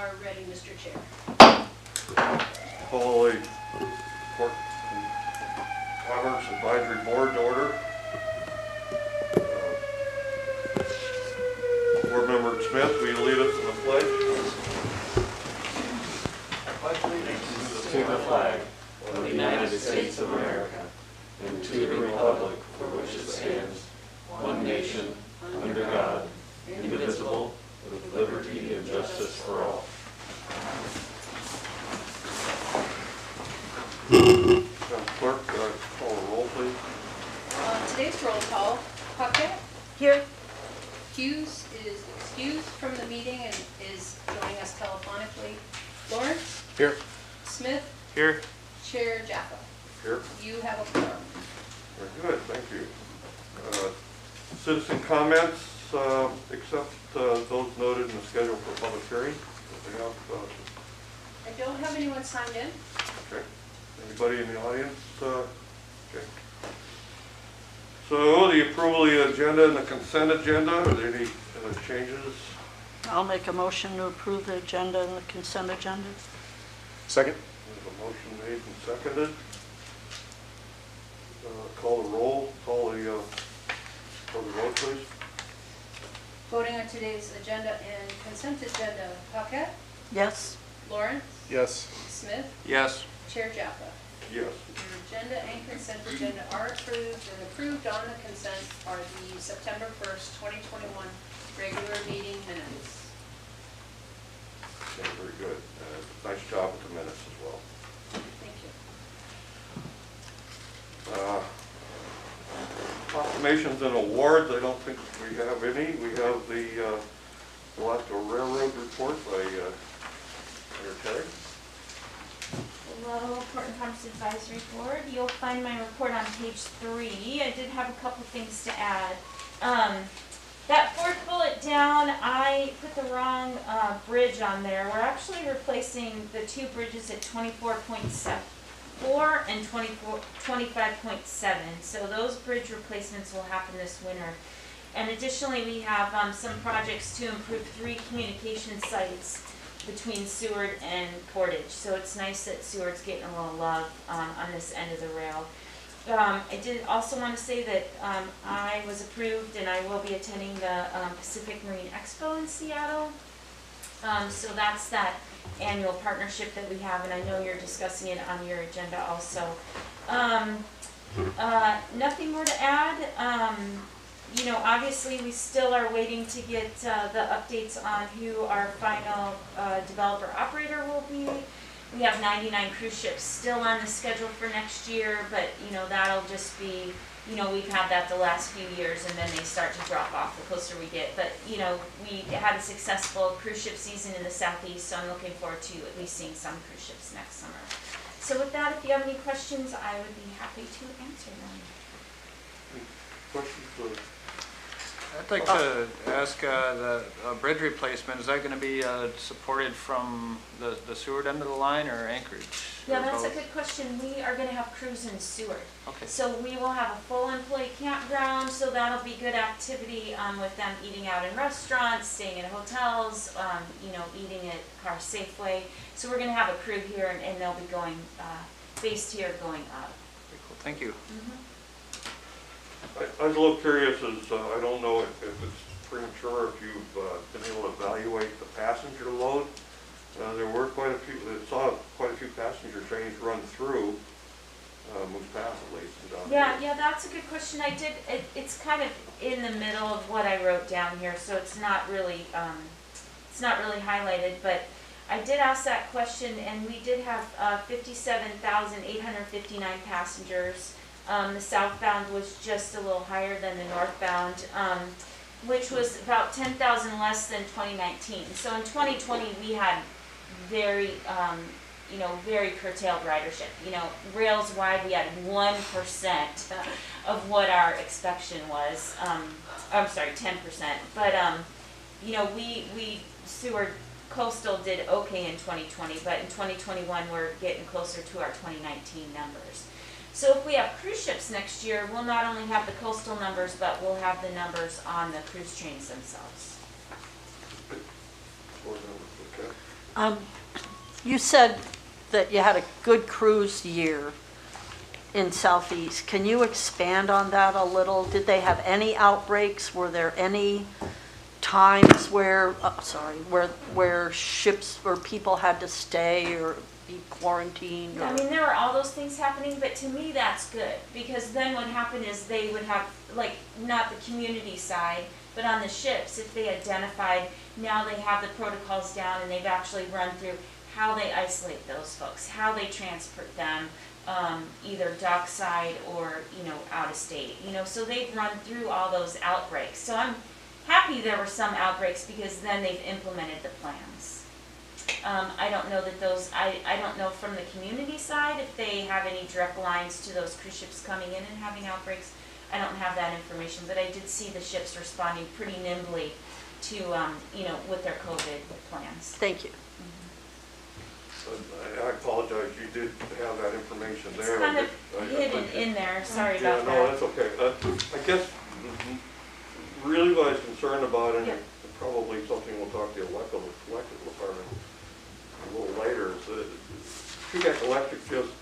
are ready, Mr. Chair. Call the Port and Commerce Advisory Board to order. Board Member Smith, will you lead us in the pledge? Pledge allegiance to the flag of the United States of America and to the republic for which it stands, one nation, under God, indivisible, with liberty and justice for all. Madam Clerk, call the roll, please. Today's roll call, Puckett. Here. Hughes is excused from the meeting and is joining us telephonically. Lawrence? Here. Smith? Here. Chair Jaffa. Here. You have a quorum. Very good, thank you. Citizen comments, except those noted in the schedule for public hearing. I don't have anyone signed in. Okay. Anybody in the audience? Okay. So the approval of the agenda and the consent agenda, are there any changes? I'll make a motion to approve the agenda and the consent agenda. Second. There's a motion made and seconded. Call the roll, call the vote, please. Voting on today's agenda and consent agenda, Puckett, Yes. Lawrence, Yes. Smith, Yes. Chair Jaffa. Yes. Your agenda and consent agenda are approved, and approved on the consent are the September 1st, 2021 regular meeting minutes. Okay, very good. Nice job with the minutes as well. Thank you. Proclamations and awards, I don't think we have any. We have the Alaska Railroad report by Mayor Terry. Hello, Port and Commerce Advisory Board. You'll find my report on page 3. I did have a couple things to add. That fourth bullet down, I put the wrong bridge on there. We're actually replacing the two bridges at 24.4 and 25.7. So those bridge replacements will happen this winter. And additionally, we have some projects to improve 3 communication sites between Seward and Portage. So it's nice that Seward's getting a little love on this end of the rail. I did also want to say that I was approved and I will be attending the Pacific Marine Expo in Seattle. So that's that annual partnership that we have, and I know you're discussing it on your agenda also. Nothing more to add. You know, obviously we still are waiting to get the updates on who our final developer operator will be. We have 99 cruise ships still on the schedule for next year, but you know, that'll just be, you know, we've had that the last few years and then they start to drop off the closer we get. But you know, we had a successful cruise ship season in the Southeast, so I'm looking forward to at least seeing some cruise ships next summer. So with that, if you have any questions, I would be happy to answer them. Questions? I'd like to ask the bridge replacement, is that going to be supported from the Seward end of the line or Anchorage? Yeah, Or that's a both? good question. We are going to have crews in Seward. Okay. So we will have a full employee campground, so that'll be good activity with them eating out in restaurants, staying in hotels, you know, eating at Car Safeway. So we're going to have a crew here, and they'll be going, based here going up. Very cool. Thank you. I was a little curious, as I don't know if it's premature, if you've been able to evaluate the passenger load. There were quite a few, I saw quite a few passenger trains run through Moose Pass at least. Yeah, that's a good question. I did, it's kind of in the middle of what I wrote down here, so it's not really highlighted, but I did ask that question, and we did have 57,859 passengers. The southbound was just a little higher than the northbound, which was about 10,000 less than 2019. So in 2020, we had very, you know, very curtailed ridership. You know, rails wide, we had 1% of what our expectation was. I'm sorry, 10%. But, you know, Seward Coastal did okay in 2020, but in 2021, we're getting closer to our 2019 numbers. So if we have cruise ships next year, we'll not only have the coastal numbers, but we'll have the numbers on the cruise trains themselves. You said that you had a good cruise year in Southeast. Can you expand on that a little? Did they have any outbreaks? Were there any times where, where ships or people had to stay or be quarantined? I mean, there were all those things happening, but to me, that's good, because then what happened is they would have, like, not the community side, but on the ships, if they identified, now they have the protocols down and they've actually run through how they isolate those folks, how they transport them, either dockside or, out of state, so they've run through all those outbreaks. So I'm happy there were some outbreaks, because then they've implemented the plans. I don't know that I don't know from the community side if they have any direct lines to those cruise ships coming in and having outbreaks. I don't have that information, but I did see the ships responding pretty nimbly to, with their COVID plans. Thank you. I apologize, you did have that information It's there. kind of I- hidden in there, sorry Yeah, about no, that. that's okay. I guess really what I was concerned about, and Yeah. probably something we'll talk to the electrical department a little later, is that Keokuk Electric just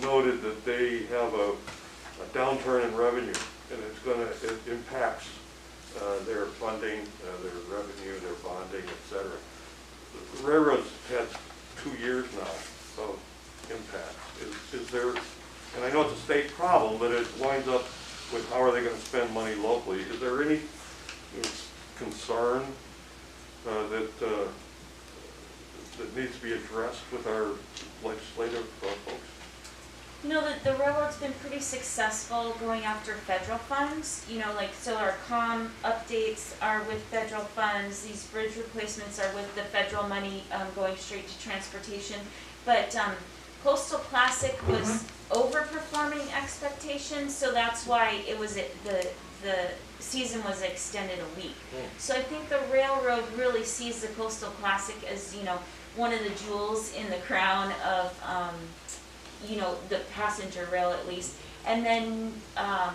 noted that they have a downturn in revenue, and it impacts their funding, their revenue, their bonding, et cetera. The railroads had 2 years now of impact. Is there, and I know it's a state problem, but it winds up with how are they going to spend money locally? Is there any concern that needs to be addressed with our legislative folks? The railroad's been pretty successful going after federal funds, so our comm updates are with federal funds, these bridge replacements are with the federal money going straight to transportation. But Coastal Classic was overperforming expectations, so that's why it was the season was extended a week. So I think the railroad really sees the Coastal Classic as, one of the jewels in the crown of the passenger rail, at least. And then, a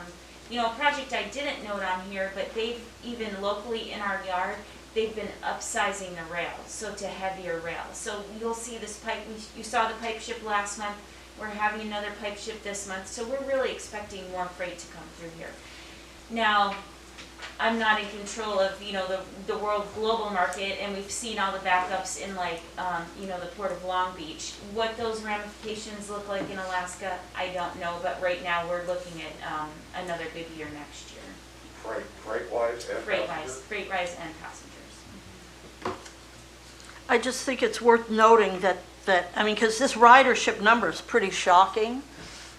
project I didn't note on here, but they've even locally in our yard, they've been upsizing the rail, so to heavier rail. So you'll see this pipe, you saw the pipe ship last month, we're having another pipe ship this month, so we're really expecting more freight to come through here. Now, I'm not in control of, the world global market, and we've seen all the backups in the Port of Long Beach. What those ramifications look like in Alaska, I don't know, but right now we're looking at another big year next year. Freight-wise and Freight-wise and passengers. I just think it's worth noting that because this ridership number is pretty shocking,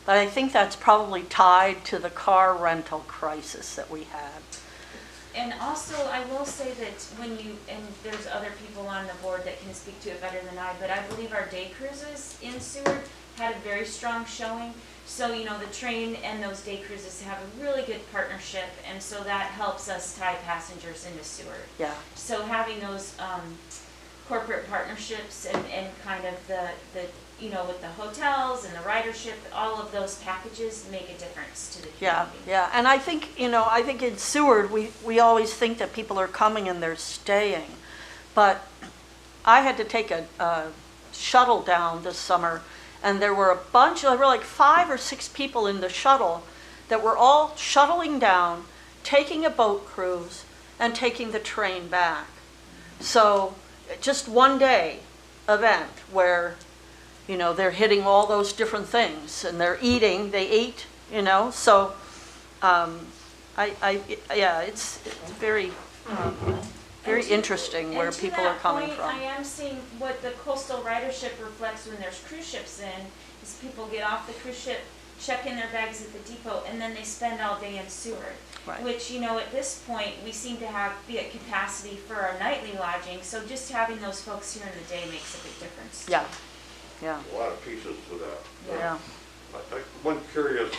but I think that's probably tied to the car rental crisis that we had. And also, I will say that and there's other people on the board that can speak to it better than I, but I believe our day cruises in Seward had a very strong showing. So, the train and those day cruises have a really good partnership, and so that helps us tie passengers into Seward. Yeah. So having those corporate partnerships and kind of the with the hotels and the ridership, all of those packages make a difference to the community. Yeah, and I think, in Seward, we always think that people are coming and they're staying. But I had to take a shuttle down this summer, and there were like 5 or 6 people in the shuttle that were all shuttling down, taking a boat cruise, and taking the train back. So just one day event where they're hitting all those different things, and they eat, so, it's very, very interesting where people are coming from. I am seeing what the coastal ridership reflects when there's cruise ships in, is people get off the cruise ship, check in their bags at the depot, and then they spend all day in Seward. Right. Which, at this point, we seem to be at capacity for our nightly lodging, so just having those folks here in the day makes a big difference. Yeah. Yeah. A lot of pieces to that. Yeah. One curious,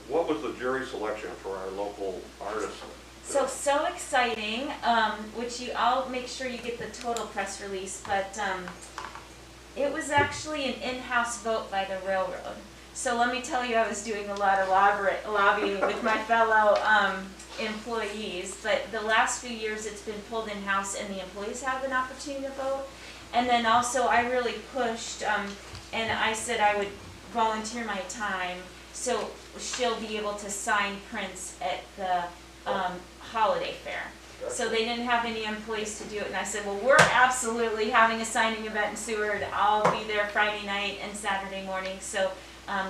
what was the jury selection for our local artists? So exciting, I'll make sure you get the total press release, but it was actually an in-house vote by the railroad. So let me tell you, I was doing a lot of lobbying with my fellow employees, but the last few years it's been pulled in-house and the employees have an opportunity to vote. And then also I really pushed, and I said I would volunteer my time, so she'll be able to sign prints at the holiday fair. So they didn't have any employees to do it, and I said, well, we're absolutely having a signing event in Seward. I'll be there Friday night and Saturday morning, so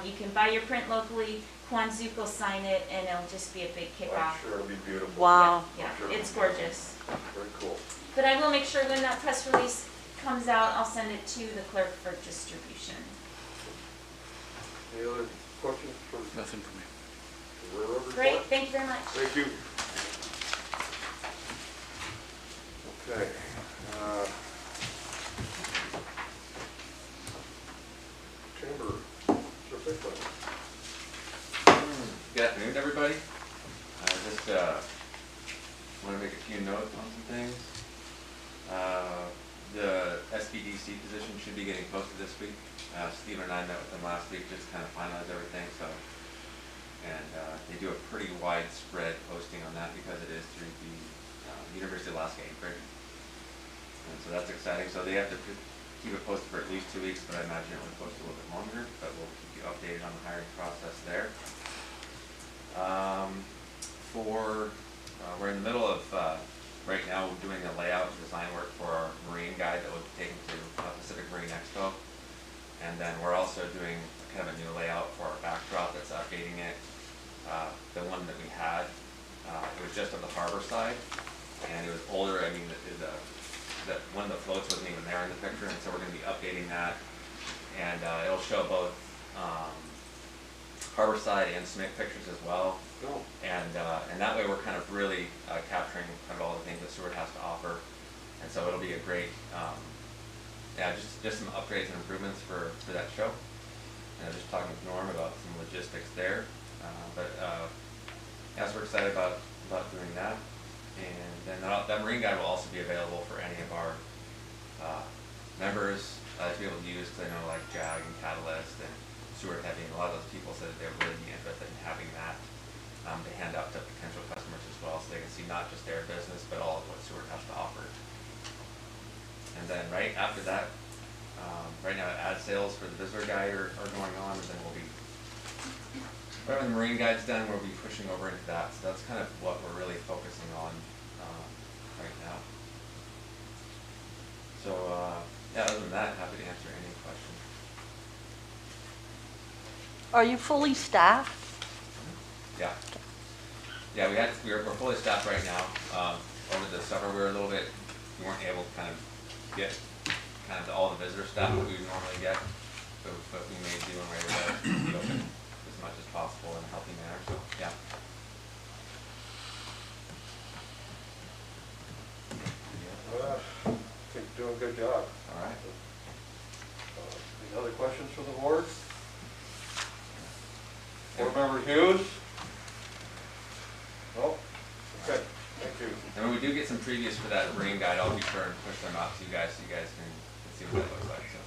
you can buy your print locally. Quan Zook will sign it, and it'll just be a big I'm kickoff. sure it'll be beautiful. Wow. Yeah, Sure. it's gorgeous. Very cool. But I will make sure when that press release comes out, I'll send it to the clerk for distribution. Any other questions for Nothing for me. the railroad report? Great, thank you very much. Thank you. Okay. Chamber, Sir Pickland. Good afternoon, everybody. I just want to make a few notes on some things. The SBDC position should be getting posted this week. Stephen and I met with them last week, just kind of finalize everything. So, and they do a pretty widespread posting on that because it is through the University of Alaska Anchorage. And so that's exciting. So they have to keep it posted for at least 2 weeks, but I imagine it will post a little bit longer. But we'll keep you updated on the hiring process there. We're in the middle of right now doing a layout and design work for our marine guide that we'll be taking to Pacific Marine Expo, and then we're also doing kind of a new layout for our backdrop that's updating it. The one that we had, it was just on the harbor side, and it was older. I mean, the one of the floats wasn't even there in the picture, and so we're going to be updating that, and it'll show both harbor side and SMIC pictures as well. No. And that way we're kind of really capturing kind of all the things that Seward has to offer, and so it'll be a great, just some upgrades and improvements for that show. And just talking with Norm about some logistics there, so we're excited about doing that. And then that marine guide will also be available for any of our members to be able to use, because I know like JAG and Catalyst and Seward Heavy, and a lot of those people said that they would really be interested in having that to hand out to potential customers as well, so they can see not just their business, but all of what Seward has to offer. And then right after that, right now ad sales for the visitor guide are going on, and then we'll be, right when the marine guide's done, we'll be pushing over into that. So that's kind of what we're really focusing on right now. So other than that, happy to answer any questions. Are you fully staffed? Yeah. Yeah, we're fully staffed right now. Over the summer, we weren't able to kind of get kind of all the visitor staff that we would normally get, but we made do and we're able to be open as much as possible in a healthy manner. So yeah. I think you're doing a good job. All right. Any other questions from the board? Board member Hughes? No? Okay, thank you. And when we do get some previews for that marine guide, I'll be sure and push them out to you guys so you guys can see what it looks like. So.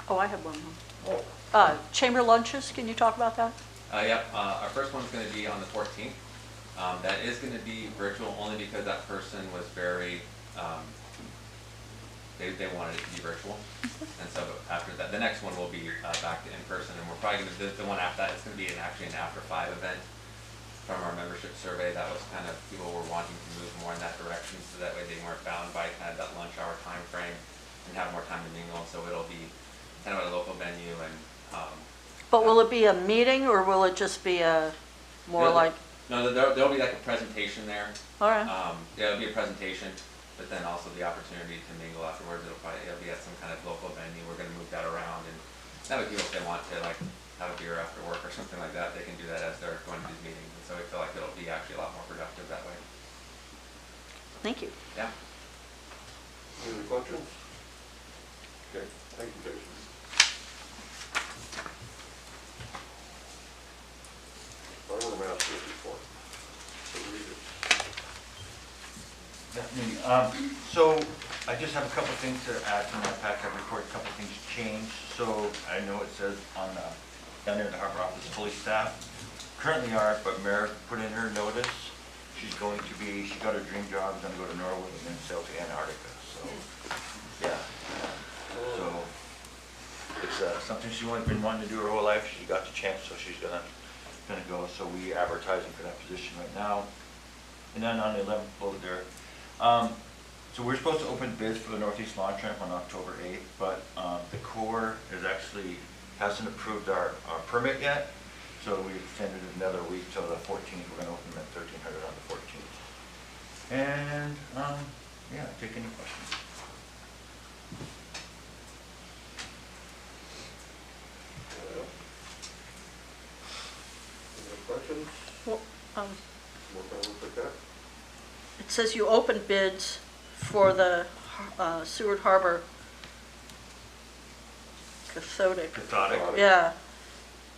Oh, I have one more. Oh, Chamber lunches, can you talk about that? Yep, our first one's going to be on the 14th. That is going to be virtual only because that person was very, they wanted it to be virtual. And so after that, the next one will be back to in person, and we're probably going to, the one after that, it's going to be actually an after 5 event from our membership survey. That was kind of, people were wanting to move more in that direction, so that way they weren't bound by kind of that lunch hour time frame and have more time to mingle. So it'll be kind of at a local venue. And But will it be a meeting, or will it just be a more like? No, there'll be like a presentation there. All right. Yeah, it'll be a presentation, but then also the opportunity to mingle afterwards. It'll be at some kind of local venue. We're going to move that around, and that way people, if they want to like have a beer after work or something like that, they can do that as they're going to these meetings. And so I feel like it'll be actually a lot more productive that way. Thank you. Yeah. any other questions? Okay, thank you, Jason. Harbor Master's report. So read it. That's me. So I just have a couple things to add to my packet report. A couple things changed. So I know it says on down there in the harbor office, fully staffed. Currently are, but Merrick put in her notice. She's going to be, she got her dream job, going to go to Norway and then sail to Antarctica. So yeah, something she's been wanting to do her whole life. She got the chance, so she's gonna go. So we advertising for that position right now. And then on the 11th floor there. So we're supposed to open bids for the Northeast Lawn Tramp on October 8th, but the Corps hasn't approved our permit yet. So we extended it another week till the 14th. We're gonna open them at 1300 on the 14th. And yeah, take any questions. Any questions? Well, More comments like that? it says you opened bids for the Seward Harbor cathodic. Cathodic. Yeah.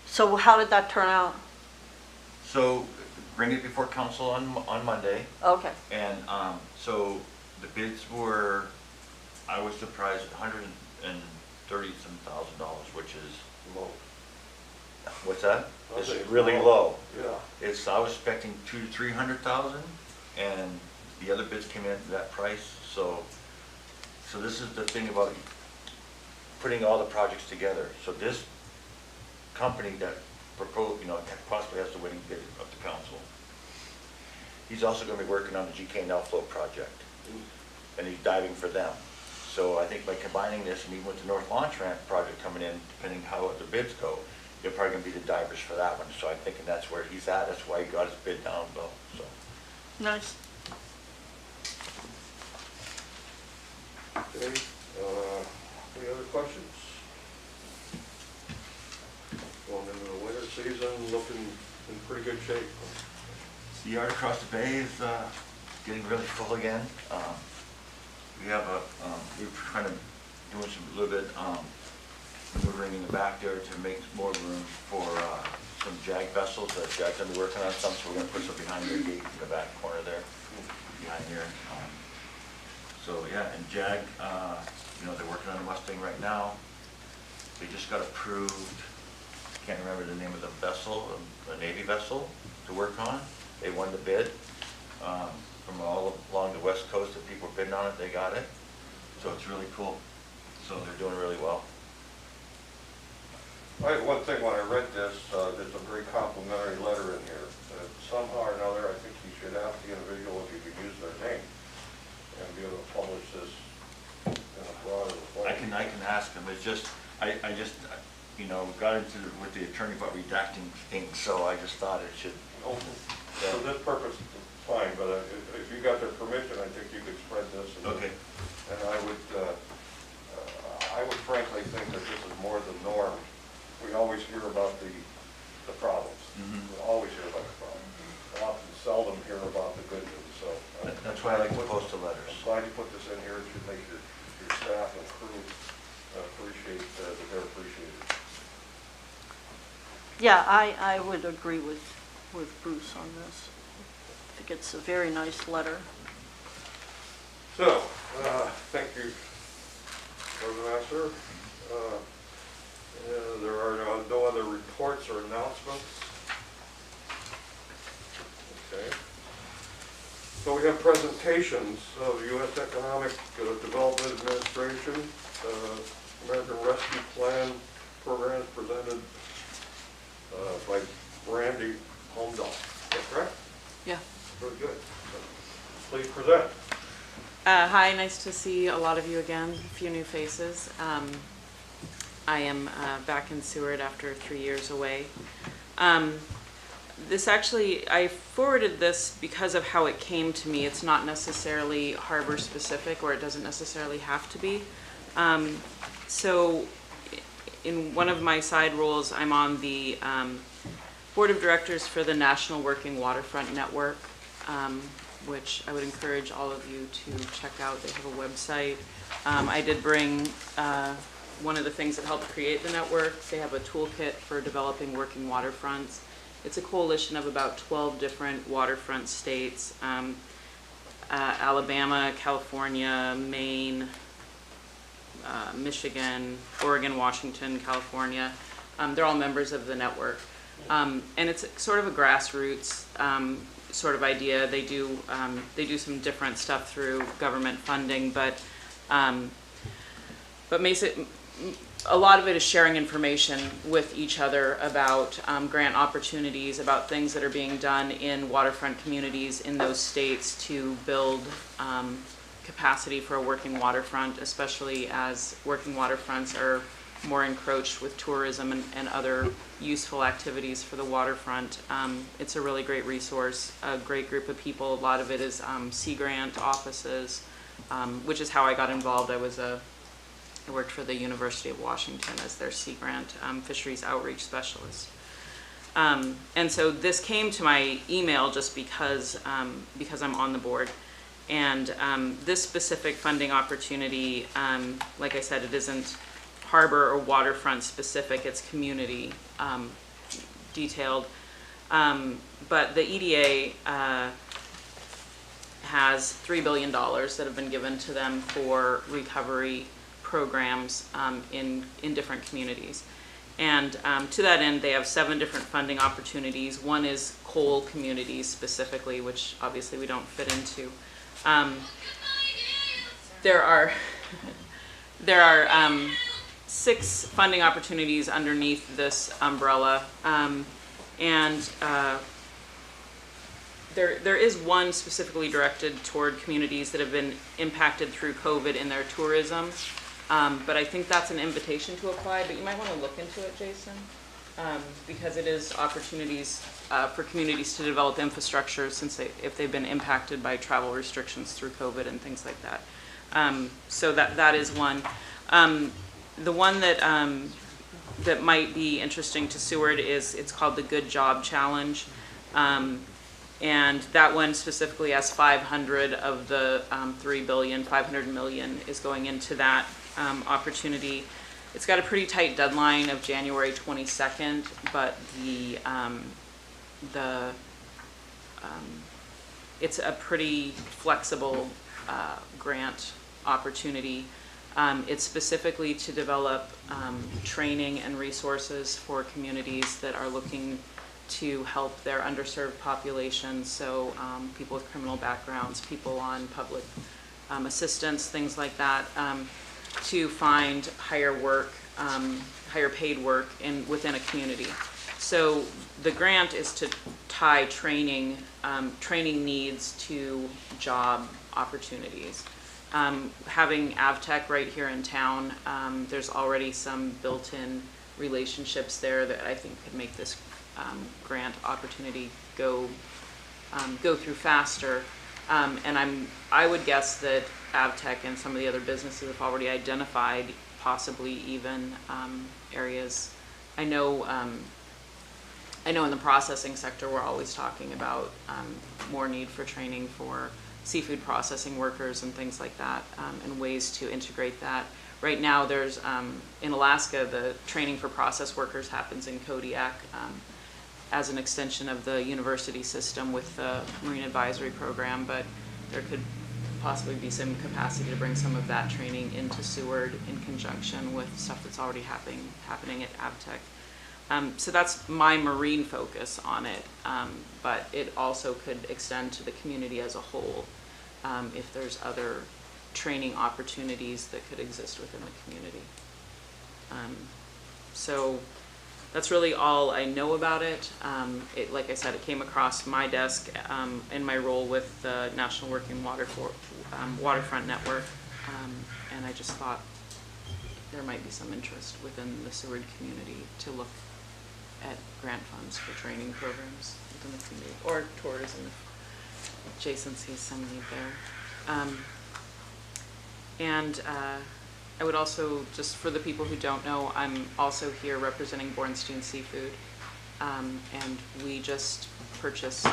So how did that turn out? So bring it before council on Monday. Okay. And so the bids were, I was surprised, $130,000, which is Low. what's that? I It's think it's really low. low. Yeah. I was expecting 200,000 to 300,000, and the other bids came in at that price. So this is the thing about putting all the projects together. So this company that proposed, possibly has the winning bid of the council, he's also going to be working on the GK Nelflo project, and he's diving for them. So I think by combining this, and even with the North Lawn Tramp project coming in, depending how the bids go, they're probably going to be the divers for that one. So I'm thinking that's where he's at. That's why he got his bid down low. So Nice. Okay, any other questions? Going into the winter season, looking in pretty good shape. the yard across the bay is getting really full again. We have we're kind of doing a little bit maneuvering in the back there to make more room for some JAG vessels that JAG's gonna be working on some, so we're gonna put some behind their gate in the back corner there, behind here. So yeah, and JAG, they're working on a Mustang right now. They just got approved, can't remember the name of the vessel, a Navy vessel to work on. They won the bid from all along the West Coast. The people bidding on it, they got it. So it's really cool. So they're doing really well. One thing, when I read this, there's a very complimentary letter in here. Somehow or another, I think you should ask the individual if you could use their name and be able to publish this in a broader way. I can ask them. It's just, I just, got into with the attorney about redacting things, so I just thought it should. Oh, for this purpose, it's fine, but if you got their permission, I think you could spread this. Okay. And I would frankly think that this is more the norm. We always hear about the problems. Mhm. We always hear about the problems. We often seldom hear about the good news, so. That's why I like to post the letters. I'm glad you put this in here. It should make your staff and crew appreciate that they're appreciated. Yeah, I would agree with Bruce on this. I think it's a very nice letter. So, thank you, Quartermaster. There are no other reports or announcements. Okay. So we have presentations of U.S. Economic Development Administration, American Rescue Plan programs presented by Brandy Holmdahl. Is that correct? Yeah. Very good. Please present. Hi, nice to see a lot of you again, a few new faces. I am back in Seward after 3 years away. This actually, I forwarded this because of how it came to me. It's not necessarily harbor specific, or it doesn't necessarily have to be. So in one of my side roles, I'm on the board of directors for the National Working Waterfront Network, which I would encourage all of you to check out. They have a website. I did bring one of the things that helped create the network. They have a toolkit for developing working waterfronts. It's a coalition of about 12 different waterfront states, Alabama, California, Maine, Michigan, Oregon, Washington, California. They're all members of the network. And it's sort of a grassroots sort of idea. They do some different stuff through government funding, but a lot of it is sharing information with each other about grant opportunities, about things that are being done in waterfront communities in those states to build capacity for a working waterfront, especially as working waterfronts are more encroached with tourism and other useful activities for the waterfront. It's a really great resource, a great group of people. A lot of it is Sea Grant offices, which is how I got involved. I worked for the University of Washington as their Sea Grant fisheries outreach specialist. And so this came to my email just because I'm on the board. And this specific funding opportunity, like I said, it isn't harbor or waterfront specific, it's community detailed. But the EDA has $3 billion that have been given to them for recovery programs in different communities. And to that end, they have 7 different funding opportunities. One is coal communities specifically, which obviously we don't fit into. There are 6 funding opportunities underneath this umbrella, and there is one specifically directed toward communities that have been impacted through COVID in their tourism, but I think that's an invitation to apply, but you might want to look into it, Jason, because it is opportunities for communities to develop infrastructure if they've been impacted by travel restrictions through COVID and things like that. So that is one. The one that might be interesting to Seward it's called the Good Job Challenge. And that one specifically has 500 of the 3 billion, 500 million is going into that opportunity. It's got a pretty tight deadline of January 22nd, but it's a pretty flexible grant opportunity. It's specifically to develop training and resources for communities that are looking to help their underserved populations, so people with criminal backgrounds, people on public assistance, things like that, to find higher paid work within a community. So the grant is to tie training needs to job opportunities. Having AvTech right here in town, there's already some built-in relationships there that I think could make this grant opportunity go through faster. And I would guess that AvTech and some of the other businesses have already identified possibly even areas. I know in the processing sector we're always talking about more need for training for seafood processing workers and things like that, and ways to integrate that. Right now there's, in Alaska, the training for process workers happens in Kodiak as an extension of the university system with the Marine Advisory Program, but there could possibly be some capacity to bring some of that training into Seward in conjunction with stuff that's already happening at AvTech. So that's my marine focus on it, but it also could extend to the community as a whole if there's other training opportunities that could exist within the community. So that's really all I know about it. Like I said, it came across my desk in my role with the National Working Waterfront Network, and I just thought there might be some interest within the Seward community to look at grant funds for training programs within the community, or tourism if Jason sees some need there. And I would also, just for the people who don't know, I'm also here representing Bornstein Seafood, and we just purchased,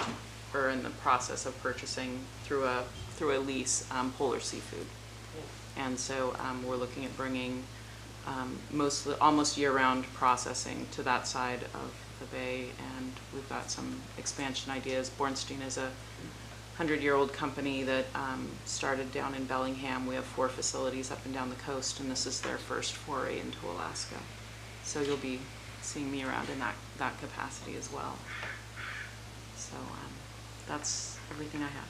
or in the process of purchasing through a lease, Polar Seafood. And so we're looking at bringing almost year-round processing to that side of the bay, and we've got some expansion ideas. Bornstein is a 100-year-old company that started down in Bellingham. We have 4 facilities up and down the coast, and this is their first foray into Alaska. So you'll be seeing me around in that capacity as well. So that's everything I have.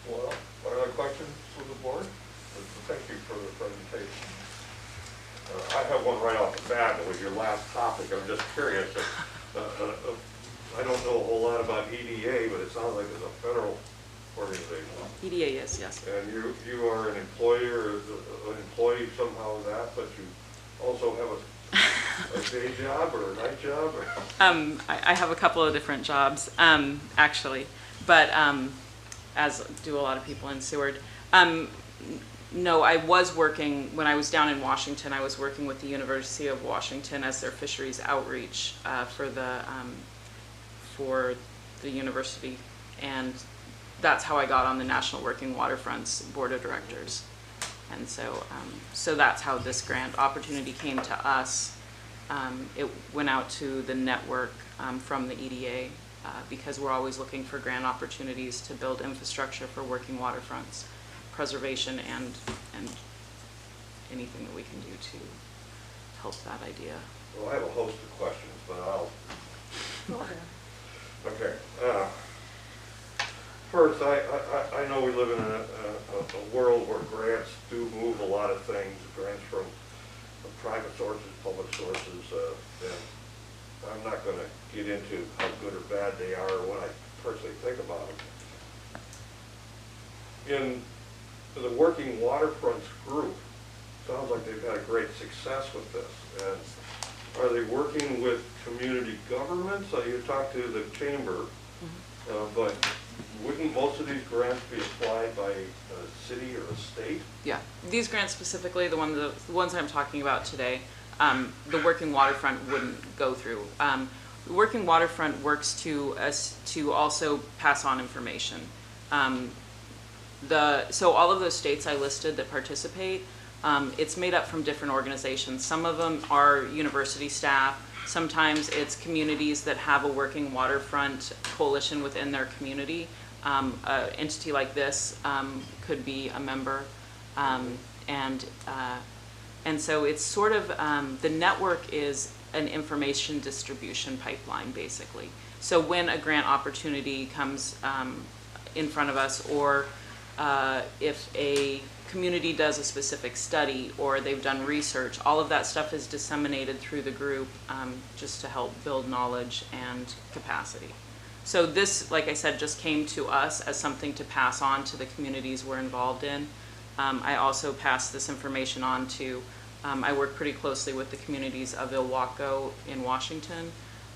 Well, what other questions from the board? Thank you for the presentation. I have one right off the bat, it was your last topic, I'm just curious. I don't know a whole lot about EDA, but it sounds like it's a federal organization. EDA is, yes. And you are an employer, an employee somehow of that, but you also have a day job or a night job? Or? I have a couple of different jobs, actually, but as do a lot of people in Seward. No, I was working, when I was down in Washington, I was working with the University of Washington as their fisheries outreach for the university. And that's how I got on the National Working Waterfronts Board of Directors. And so, so that's how this grant opportunity came to us. It went out to the network from the EDA because we're always looking for grant opportunities to build infrastructure for working waterfronts, preservation, and anything that we can do to help that idea. Well, I have a host of questions, but I'll... Okay. First, I know we live in a world where grants do move a lot of things, grants from private sources, public sources, and I'm not going to get into how good or bad they are or what I personally think about them. In the Working Waterfronts group, sounds like they've had a great success with this. And are they working with community governments? You talked to the chamber, but wouldn't most of these grants be applied by a city or a state? Yeah, these grants specifically, the ones I'm talking about today, the Working Waterfront wouldn't go through. The Working Waterfront works to also pass on information. So all of those states I listed that participate, it's made up from different organizations. Some of them are university staff. Sometimes it's communities that have a working waterfront coalition within their community. An entity like this could be a member. And so it's sort of, the network is an information distribution pipeline, basically. So when a grant opportunity comes in front of us, or if a community does a specific study or they've done research, all of that stuff is disseminated through the group just to help build knowledge and capacity. So this, like I said, just came to us as something to pass on to the communities we're involved in. I also pass this information on to, I work pretty closely with the communities of Ilwaco in Washington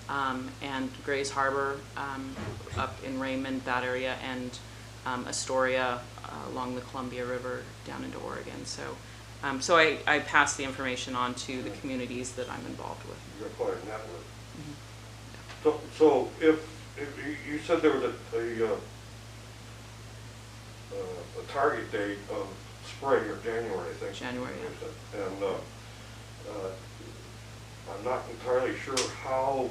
and Grays Harbor up in Raymond, that area, and Astoria along the Columbia River down into Oregon. So, so I pass the information on to the communities that I'm involved with. You're quite a network. So if you said there was a target date of spring or January, I think. January, yeah. And I'm not entirely sure how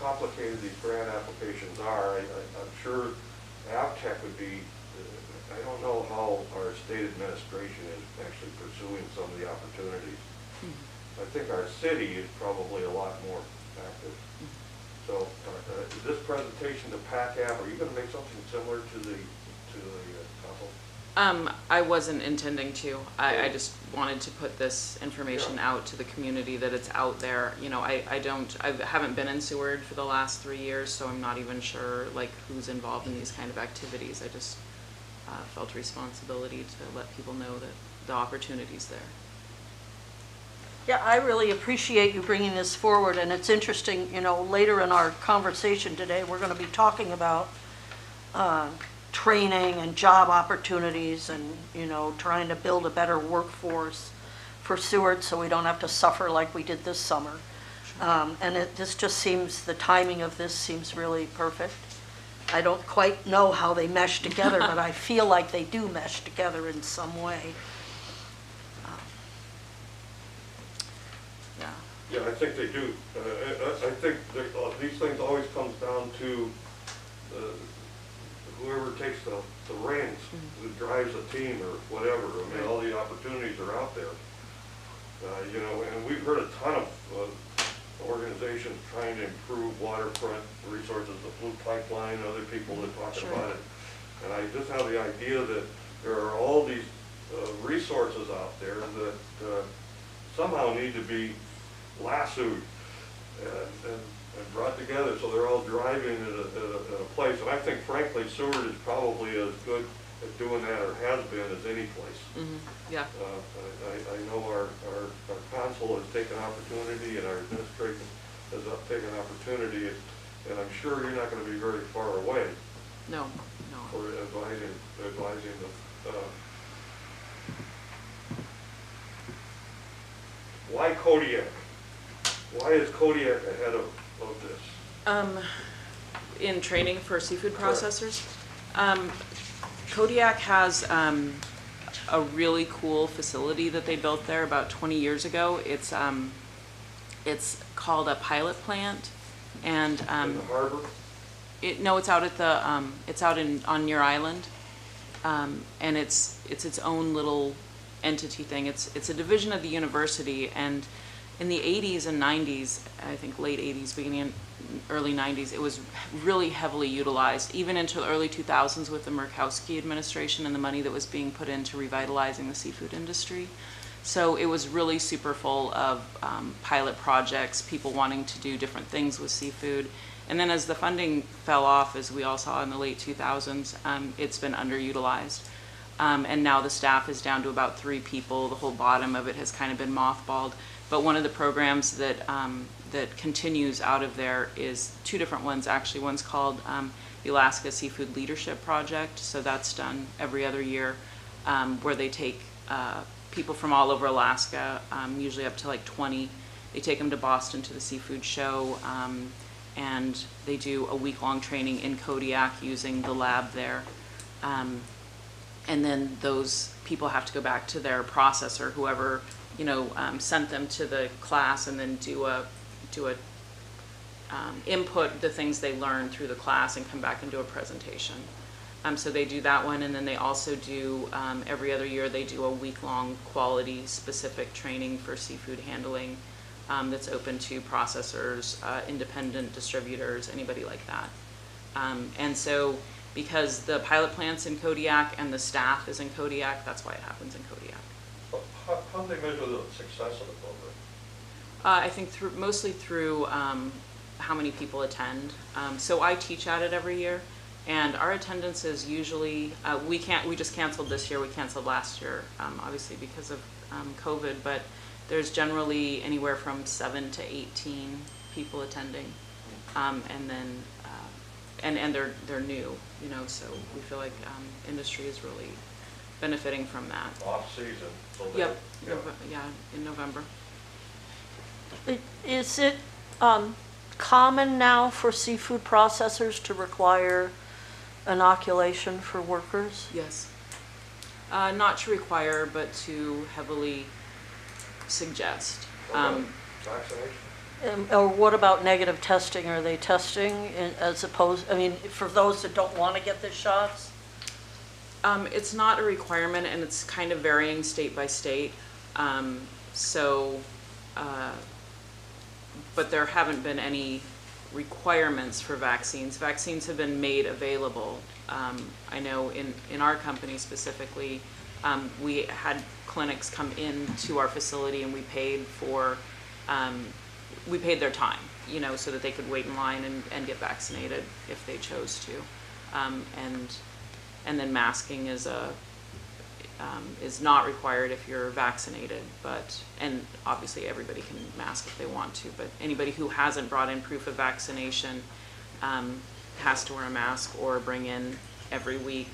complicated these grant applications are. I'm sure AvTech would be, I don't know how our state administration is actually pursuing some of the opportunities. I think our city is probably a lot more active. So is this presentation to PACAF, are you going to make something similar to the council? I wasn't intending to. I just wanted to put this information out to the community, that it's out there. You know, I haven't been in Seward for the last 3 years, so I'm not even sure like who's involved in these kind of activities. I just felt a responsibility to let people know that the opportunity's there. Yeah, I really appreciate you bringing this forward, and it's interesting, you know, later in our conversation today, we're going to be talking about training and job opportunities and, you know, trying to build a better workforce for Seward so we don't have to suffer like we did this summer. And this just seems, the timing of this seems really perfect. I don't quite know how they mesh together, but I feel like they do mesh together in some way. Yeah, I think they do. I think these things always comes down to whoever takes the reins, who drives a team or whatever. I mean, all the opportunities are out there. You know, and we've heard a ton of organizations trying to improve waterfront resources, the Blue Pipeline, other people that talk about it. And I just have the idea that there are all these resources out there that somehow need to be lassoed and brought together so they're all driving at a place. And I think frankly Seward is probably as good at doing that, or has been, as any place. Yeah. I know our council has taken opportunity, and our administration has taken opportunity, and I'm sure you're not going to be very far away No, no. for advising the, why Kodiak? Why is Kodiak ahead of this? In training for seafood Correct. processors, Kodiak has a really cool facility that they built there about 20 years ago. It's called a pilot plant, and In the harbor? no, it's out at the it's out on Muir Island, and it's its own little entity thing. It's a division of the university, and in the 80s and 90s, I think late 80s, beginning early 90s, it was really heavily utilized, even into the early 2000s with the Murkowski administration and the money that was being put into revitalizing the seafood industry. So it was really super full of pilot projects, people wanting to do different things with seafood. And then as the funding fell off, as we all saw in the late 2000s, it's been underutilized. And now the staff is down to about 3 people. The whole bottom of it has kind of been mothballed. But one of the programs that that continues out of there is 2 different ones, actually. One's called the Alaska Seafood Leadership Project. So that's done every other year, where they take people from all over Alaska, usually up to like 20. They take them to Boston to the seafood show, and they do a week-long training in Kodiak using the lab there. And then those people have to go back to their processor, whoever sent them to the class, and then do a input the things they learned through the class and come back and do a presentation. So they do that one, and then they also do every other year they do a week-long quality-specific training for seafood handling that's open to processors, independent distributors, anybody like that. And so because the pilot plant's in Kodiak and the staff is in Kodiak, that's why it happens in Kodiak. How do they measure the success of the program? I think mostly through how many people attend. So I teach at it every year, and our attendance is usually, we just canceled this year, we canceled last year, obviously because of COVID, but there's generally anywhere from 7 to 18 people attending, and then and they're new, so we feel like industry is really benefiting from that. Off-season. So Yep. yeah. Yeah, in November. Is it common now for seafood processors to require inoculation for workers? Yes. Not to require, but to heavily suggest. Vaccination? Or what about negative testing? Are they testing as opposed, for those that don't want to get the shots? It's not a requirement, and it's kind of varying state by state. But there haven't been any requirements for vaccines. Vaccines have been made available. I know in our company specifically, we had clinics come into our facility, and we paid their time, so that they could wait in line and get vaccinated if they chose to. And then masking is not required if you're vaccinated, and obviously everybody can mask if they want to, but anybody who hasn't brought in proof of vaccination has to wear a mask or bring in every week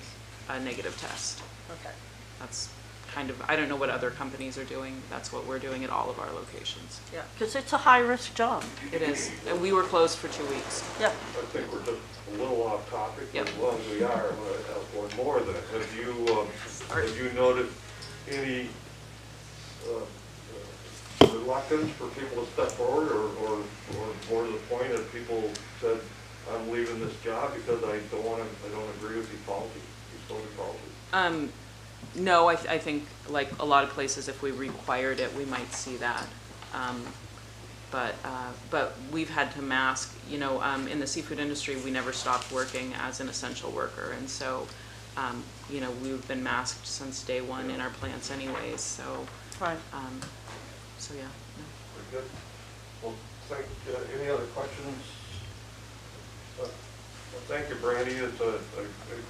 a negative test. Okay. That's kind of, I don't know what other companies are doing, that's what we're doing at all of our locations. Yeah, because it's a high-risk job. It is, and we were closed for 2 weeks. Yeah. I think we're just a little off topic, Yep. as long as we are, I'm going to ask one more then. Have you noted any reluctance for people to step forward, or more to the point, that people said, I'm leaving this job because I don't agree with these policies, these COVID policies? No, I think like a lot of places, if we required it, we might see that. But we've had to mask, in the seafood industry, we never stopped working as an essential worker. And so You know, we've been masked since day one in our plants anyways, so, Right. so yeah. No. Very good. Well, any other questions? Well, thank you, Brandy. It's a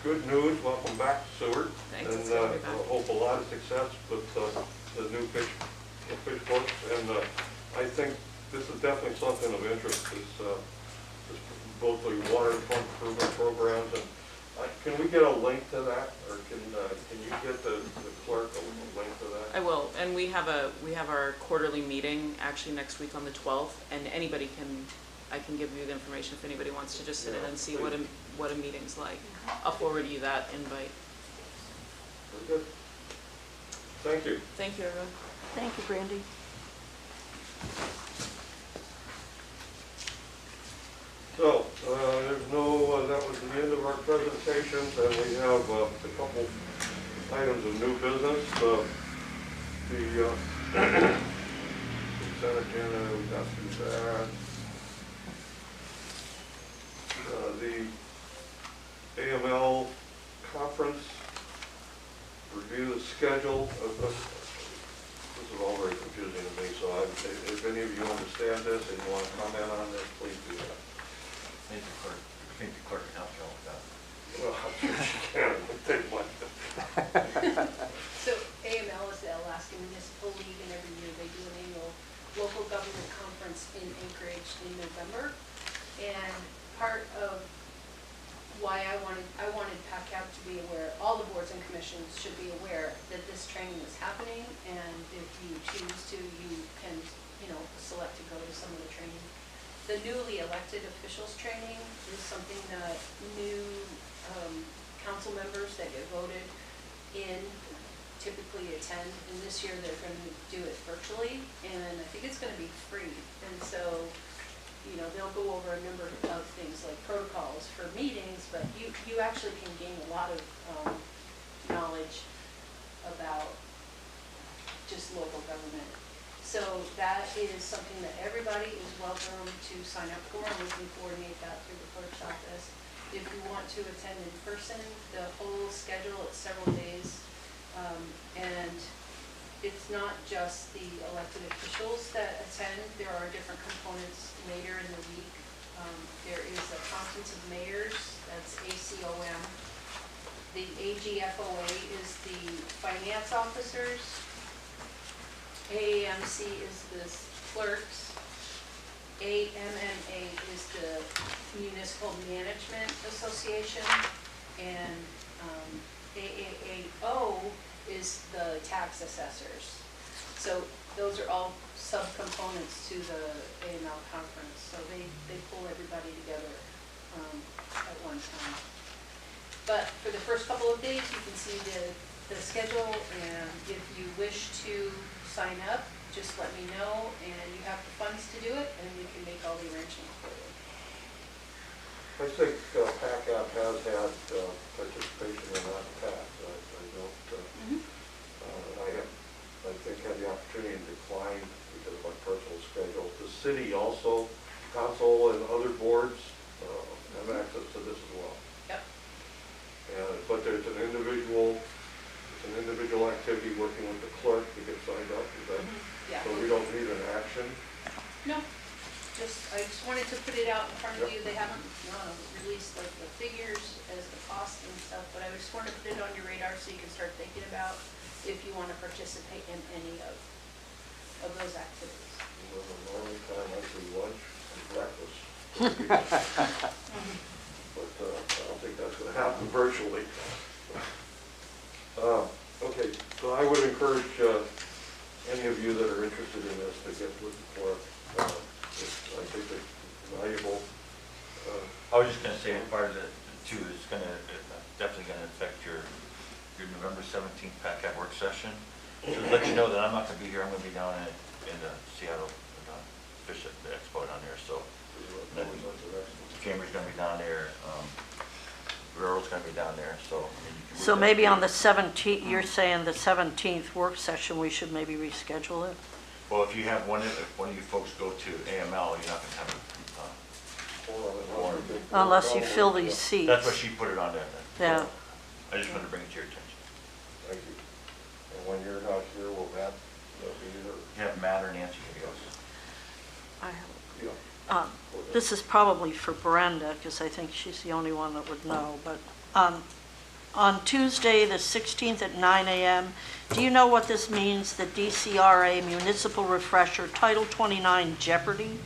good news. Welcome back to Seward. Thanks, it's And good to be back. I hope a lot of success with the new fish books. And I think this is definitely something of interest, both the water and pump improvement programs. And can we get a link to that, or can you get the clerk a link to that? I will, and we have our quarterly meeting actually next week on the 12th, and I can give you the information if anybody wants to just sit in and see what a meeting's like. I'll forward you that invite. Very good. Thank you. Thank you, everyone. Thank you, Brandy. So, there's no, that was the end of our presentations, and we have a couple items of new business. The consent agenda, we got through that. The AML conference, review the schedule. This is all very confusing to me, so if any of you understand this and you want to comment on this, please do that. I think the clerk can help you all with that. Well, I'm sure she can, but they might. So AML is the Alaska Municipal League, and every year they do an annual local government conference in Anchorage in November. And part of why I wanted PACAP to be aware, all the boards and commissions should be aware that this training is happening, and if you choose to, you can, select to go to some of the training. The newly elected officials training is something that new council members that get voted in typically attend, and this year they're going to do it virtually, and I think it's going to be free. And so, they'll go over a number of things like protocols for meetings, but you actually can gain a lot of knowledge about just local government. So that is something that everybody is welcome to sign up for, and we can coordinate that through the clerk's office. If you want to attend in person, the whole schedule, it's several days. And it's not just the elected officials that attend. There are different components later in the week. There is a conference of mayors, that's ACOM. The AGFOA is the finance officers. AAMC is the clerks. AMMA is the Municipal Management Association, and AAAO is the tax assessors. So those are all subcomponents to the AML conference. So they pull everybody together at one time. But for the first couple of days, you can see the schedule, and if you wish to sign up, just let me know, and you have the funds to do it, and we can make all the arrangements for you. I think PACAP has had participation in that past. I don't, I think had the opportunity to decline because of my personal schedule. The city also, council and other boards have access to this as well. Yep. But there's an individual activity working with the clerk to get signed up. Is that, Yeah. so we don't need an action? No, I just wanted to put it out in front of you. They haven't released like the figures as the cost and stuff, but I just wanted to put it on your radar so you can start thinking about if you want to participate in any of those activities. Well, the only time I see lunch and breakfast. But I don't think that's going to happen virtually. Okay, so I would encourage any of you that are interested in this to get with the clerk. I think it's valuable. I was just gonna say, part of it too, is definitely gonna affect your November 17th PACAP work session. To let you know that I'm not gonna be here, I'm gonna be down in the Seattle Fish Expo down there, so. Chamber's gonna be down there, Railroad's gonna be down there, so. So maybe on the 17th, you're saying the 17th work session, we should maybe reschedule it? Well, if you have one of you folks go to AML, you're not gonna have Unless you fill these seats. that's why she put it on there. Yeah. I just wanted to bring it to your attention. Thank you. And when you're not here, will Matt be either? You have Matt or Nancy, I guess. I have Yeah. This is probably for Brenda, because I think she's the only one that would know, but on Tuesday, the 16th at 9 a.m., do you know what this means, the DCRA Municipal Refresher Title 29 Jeopardy?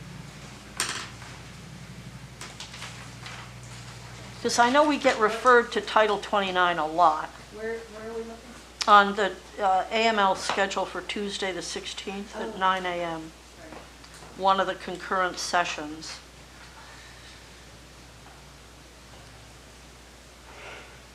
Because I know we get referred to Title 29 a lot. Where are we looking? On the AML schedule for Tuesday, the 16th at 9 a.m., one of the concurrent sessions.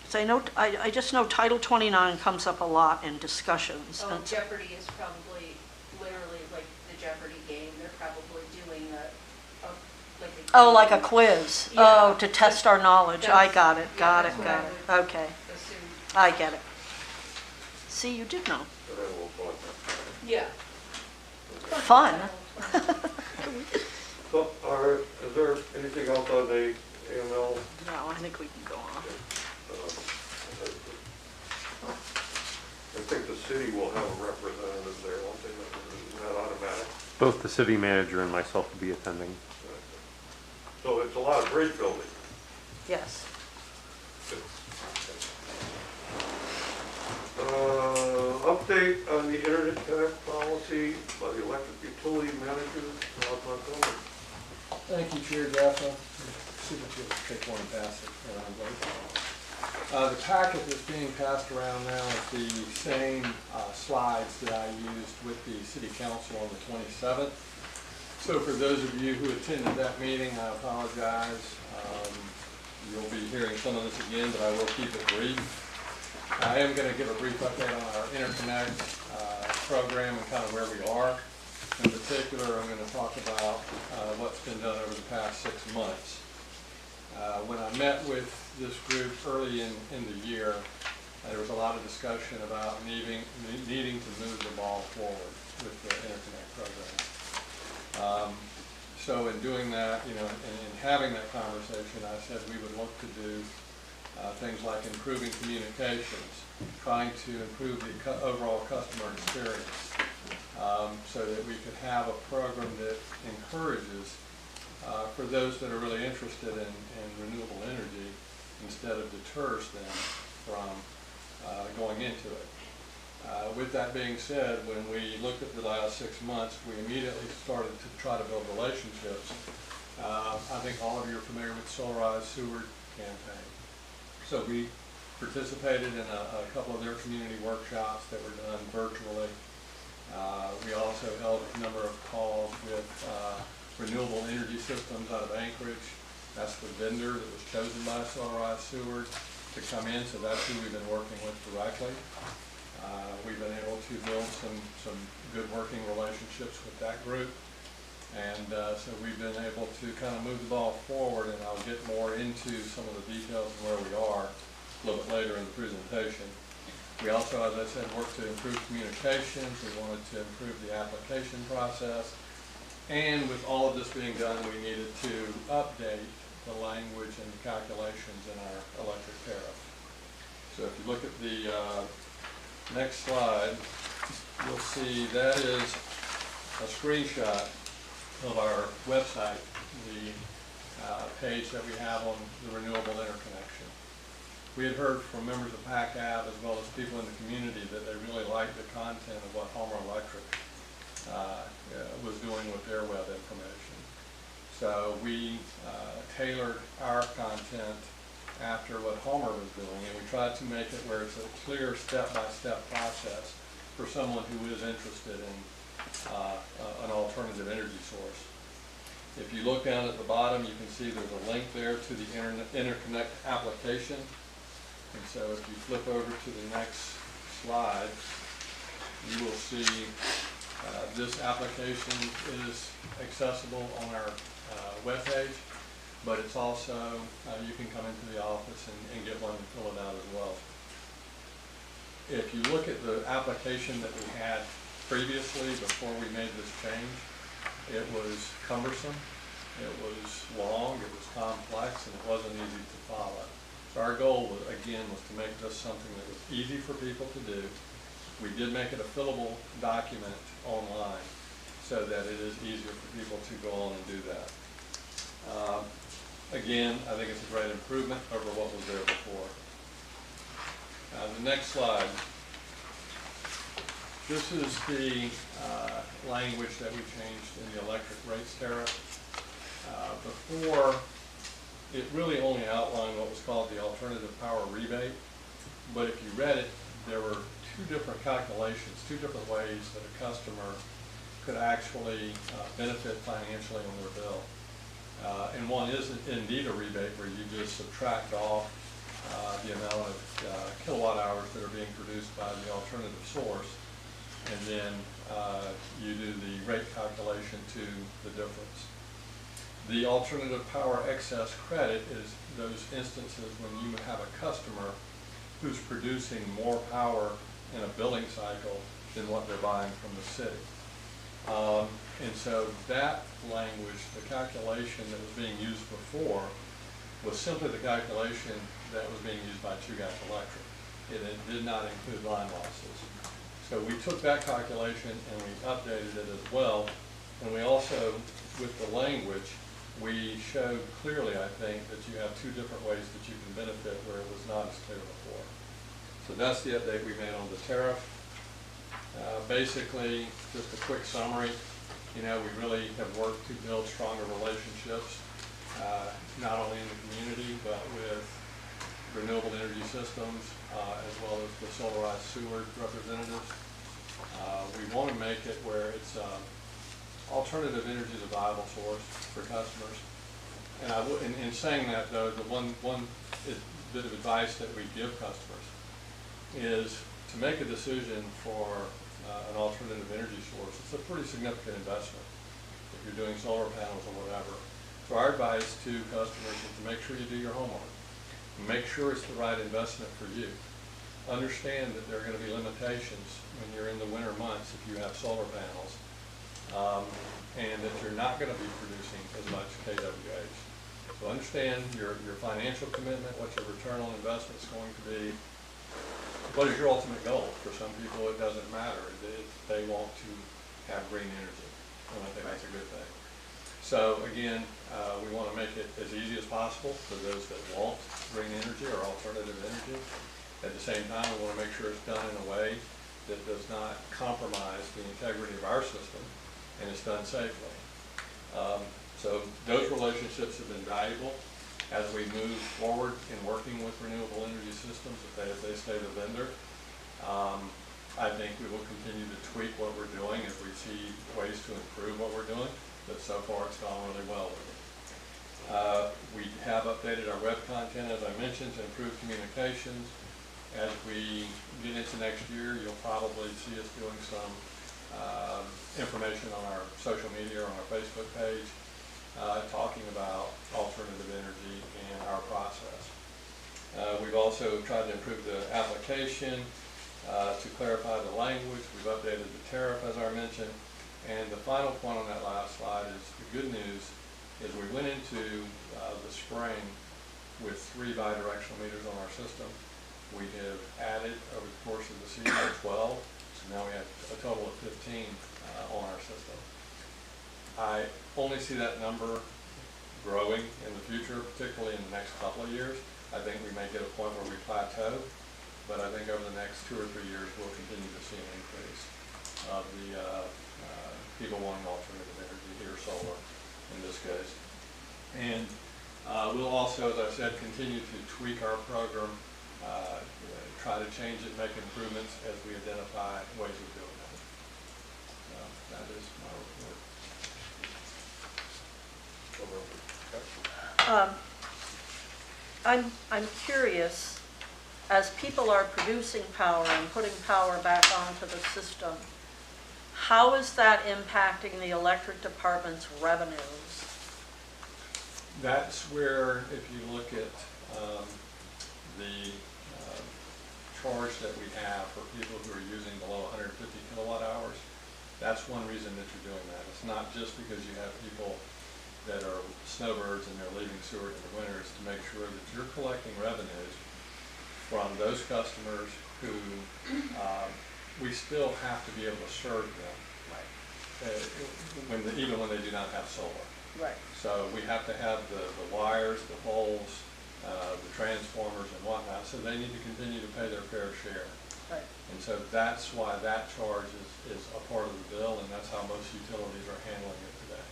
So I just know Title 29 comes up a lot in discussions. Oh, and- Jeopardy is probably literally like the Jeopardy game. They're probably doing like a. Oh, like a quiz? Yeah. Oh, to test our knowledge. I got it, got it, that's what got I it. would Okay, assume. I get it. See, you did know. But I will find Yeah. Fun. that. So, is there anything else on the AML? No, I think we can go on. I think the city will have a representative there, won't they? Isn't that automatic? Both the city manager and myself will be attending. So it's a lot of bridge building. Yes. Update on the internet connect policy by the electric utility manager, Rob Montgomery. Thank you, Chair Jaffa. See if you'll take one and pass it around, please. The packet that's being passed around now is the same slides that I used with the City Council on the 27th. So for those of you who attended that meeting, I apologize. You'll be hearing some of this again, but I will keep it brief. I am going to give a brief update on our interconnect program and kind of where we are. In particular, I'm going to talk about what's been done over the past 6 months. When I met with this group early in the year, there was a lot of discussion about needing to move the ball forward with the interconnect program. So in doing that, and in having that conversation, I said we would look to do things like improving communications, trying to improve the overall customer experience, so that we could have a program that encourages for those that are really interested in renewable energy instead of deters them from going into it. With that being said, when we looked at the last 6 months, we immediately started to try to build relationships. I think all of you are familiar with Solar Seward campaign. So we participated in a couple of their community workshops that were done virtually. We also held a number of calls with Renewable Energy Systems out of Anchorage. That's the vendor that was chosen by Solar Seward to come in, so that's who we've been working with directly. We've been able to build some good working relationships with that group. And so we've been able to kind of move the ball forward, and I'll get more into some of the details and where we are a little bit later in the presentation. We also, as I said, worked to improve communications. We wanted to improve the application process. And with all of this being done, we needed to update the language and the calculations in our electric tariff. So if you look at the next slide, you'll see that is a screenshot of our website, the page that we have on the renewable interconnection. We had heard from members of PACAV as well as people in the community that they really liked the content of what Homer Electric was doing with their web information. So we tailored our content after what Homer was doing, and we tried to make it where it's a clear step-by-step process for someone who is interested in an alternative energy source. If you look down at the bottom, you can see there's a link there to the interconnect application. And so if you flip over to the next slide, you will see this application is accessible on our webpage, but it's also, you can come into the office and get one and fill it out as well. If you look at the application that we had previously, before we made this change, it was cumbersome, it was long, it was complex, and it wasn't easy to follow. So our goal, again, was to make this something that was easy for people to do. We did make it a fillable document online so that it is easier for people to go on and do that. Again, I think it's a great improvement over what was there before. The next slide. This is the language that we changed in the electric rates tariff. Before, it really only outlined what was called the alternative power rebate, but if you read it, there were two different calculations, two different ways that a customer could actually benefit financially on their bill. And one is indeed a rebate where you just subtract off the amount of kilowatt hours that are being produced by the alternative source, and then you do the rate calculation to the difference. The alternative power excess credit is those instances when you have a customer who's producing more power in a billing cycle than what they're buying from the city. And so that language, the calculation that was being used before, was simply the calculation that was being used by Two Gas Electric. It did not include line losses. So we took that calculation and we updated it as well. And we also, with the language, we showed clearly, I think, that you have two different ways that you can benefit where it was not as clear before. So that's the update we made on the tariff. Basically, just a quick summary. You know, we really have worked to build stronger relationships, not only in the community, but with renewable energy systems, as well as the Solarized Sewer representatives. We want to make it where it's alternative energy is a viable source for customers. And in saying that, though, the one bit of advice that we give customers is to make a decision for an alternative energy source. It's a pretty significant investment if you're doing solar panels or whatever. So our advice to customers is to make sure you do your homework. Make sure it's the right investment for you. Understand that there are going to be limitations when you're in the winter months if you have solar panels, and that you're not going to be producing as much kWh. So understand your financial commitment, what your return on investment is going to be. What is your ultimate goal? For some people, it doesn't matter. They want to have green energy, and I think that's a good thing. So again, we want to make it as easy as possible for those that want green energy or alternative energy. At the same time, we want to make sure it's done in a way that does not compromise the integrity of our system, and it's done safely. So those relationships have been valuable as we move forward in working with renewable energy systems. If they stay the vendor, I think we will continue to tweak what we're doing if we see ways to improve what we're doing, but so far it's gone really well with it. We have updated our web content, as I mentioned, to improve communications. As we get into next year, you'll probably see us doing some information on our social media or on our Facebook page, talking about alternative energy and our process. We've also tried to improve the application to clarify the language. We've updated the tariff, as I mentioned. And the final point on that last slide is the good news is we went into the spring with 3 bidirectional meters on our system. We have added over the course of the season 12, so now we have a total of 15 on our system. I only see that number growing in the future, particularly in the next couple of years. I think we may get a point where we plateau, but I think over the next 2 or 3 years we'll continue to see an increase of the people wanting alternative energy here, solar in this case. And we'll also, as I said, continue to tweak our program, try to change it, make improvements as we identify ways of doing that. So that is my report. I'm curious, as people are producing power and putting power back onto the system, how is that impacting the electric department's revenues? That's where, if you look at the charge that we have for people who are using below 150 kilowatt hours, that's one reason that you're doing that. It's not just because you have people that are snowbirds and they're leaving Seward in the winter is to make sure that you're collecting revenues from those customers who we still have to be able to serve them, even when they do not have solar. Right. So we have to have the wires, the poles, the transformers and whatnot, so they need to continue to pay their fair share. Right. And so that's why that charge is a part of the bill, and that's how most utilities are handling it today.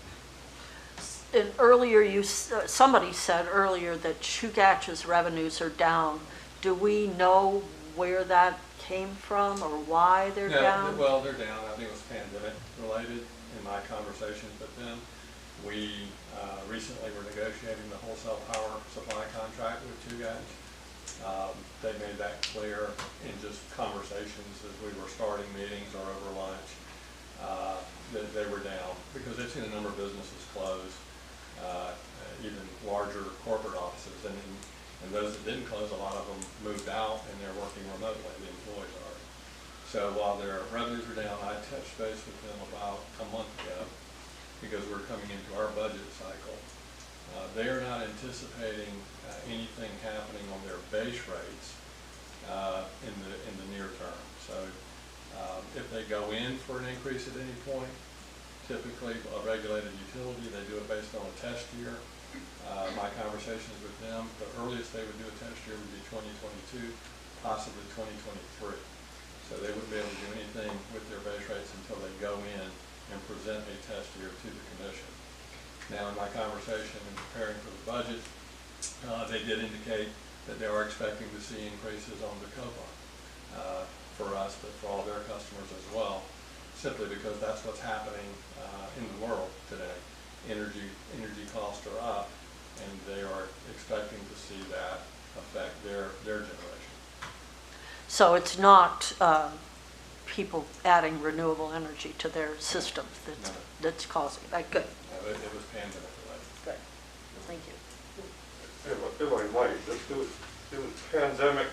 And earlier, somebody said earlier that Chugach's revenues are down. Do we know where that came from or why they're down? Well, they're down. I think it was pandemic related in my conversations with them. We recently were negotiating the wholesale power supply contract with Chugach. They made that clear in just conversations as we were starting meetings or over lunch, that they were down because they've seen a number of businesses close, even larger corporate offices. And those that didn't close, a lot of them moved out and they're working remotely, the employees are. So while their revenues are down, I touched base with them about a month ago because we're coming into our budget cycle. They are not anticipating anything happening on their base rates in the near term. So if they go in for an increase at any point, typically a regulated utility, they do it based on a test year. My conversations with them, the earliest they would do a test year would be 2022, possibly 2023. So they wouldn't be able to do anything with their base rates until they go in and present a test year to the commission. Now, in my conversation and preparing for the budget, they did indicate that they are expecting to see increases on the COPA for us, but for all their customers as well, simply because that's what's happening in the world today. Energy costs are up, and they are expecting to see that affect their generation. So it's not people adding renewable energy to their systems that's causing that. Good. It was pandemic related. Good. Thank you. If I might, it was pandemic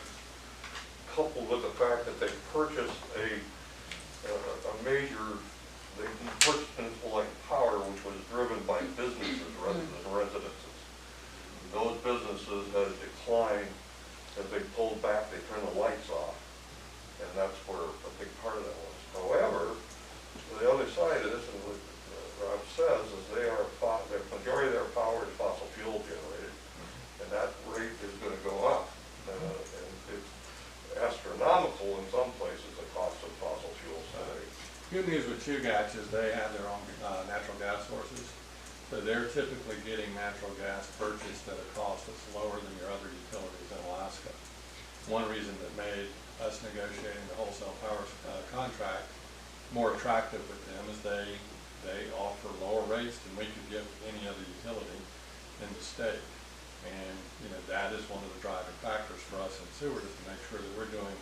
coupled with the fact that they purchased a major, they purchased Insulated Power, which was driven by businesses rather than residences. Those businesses had a decline as they pulled back, they turned the lights off, and that's where a big part of that was. However, the other side of this, and what Rob says, is the majority of their power is fossil fuel generated, and that rate is going to go up. And it's astronomical in some places, the cost of fossil fuels today. Good news with Chugach is they have their own natural gas sources. So they're typically getting natural gas purchased at a cost that's lower than your other utilities in Alaska. One reason that made us negotiating the wholesale power contract more attractive with them is they offer lower rates than we could get with any other utility in the state. And that is one of the driving factors for us in Seward, is to make sure that we're doing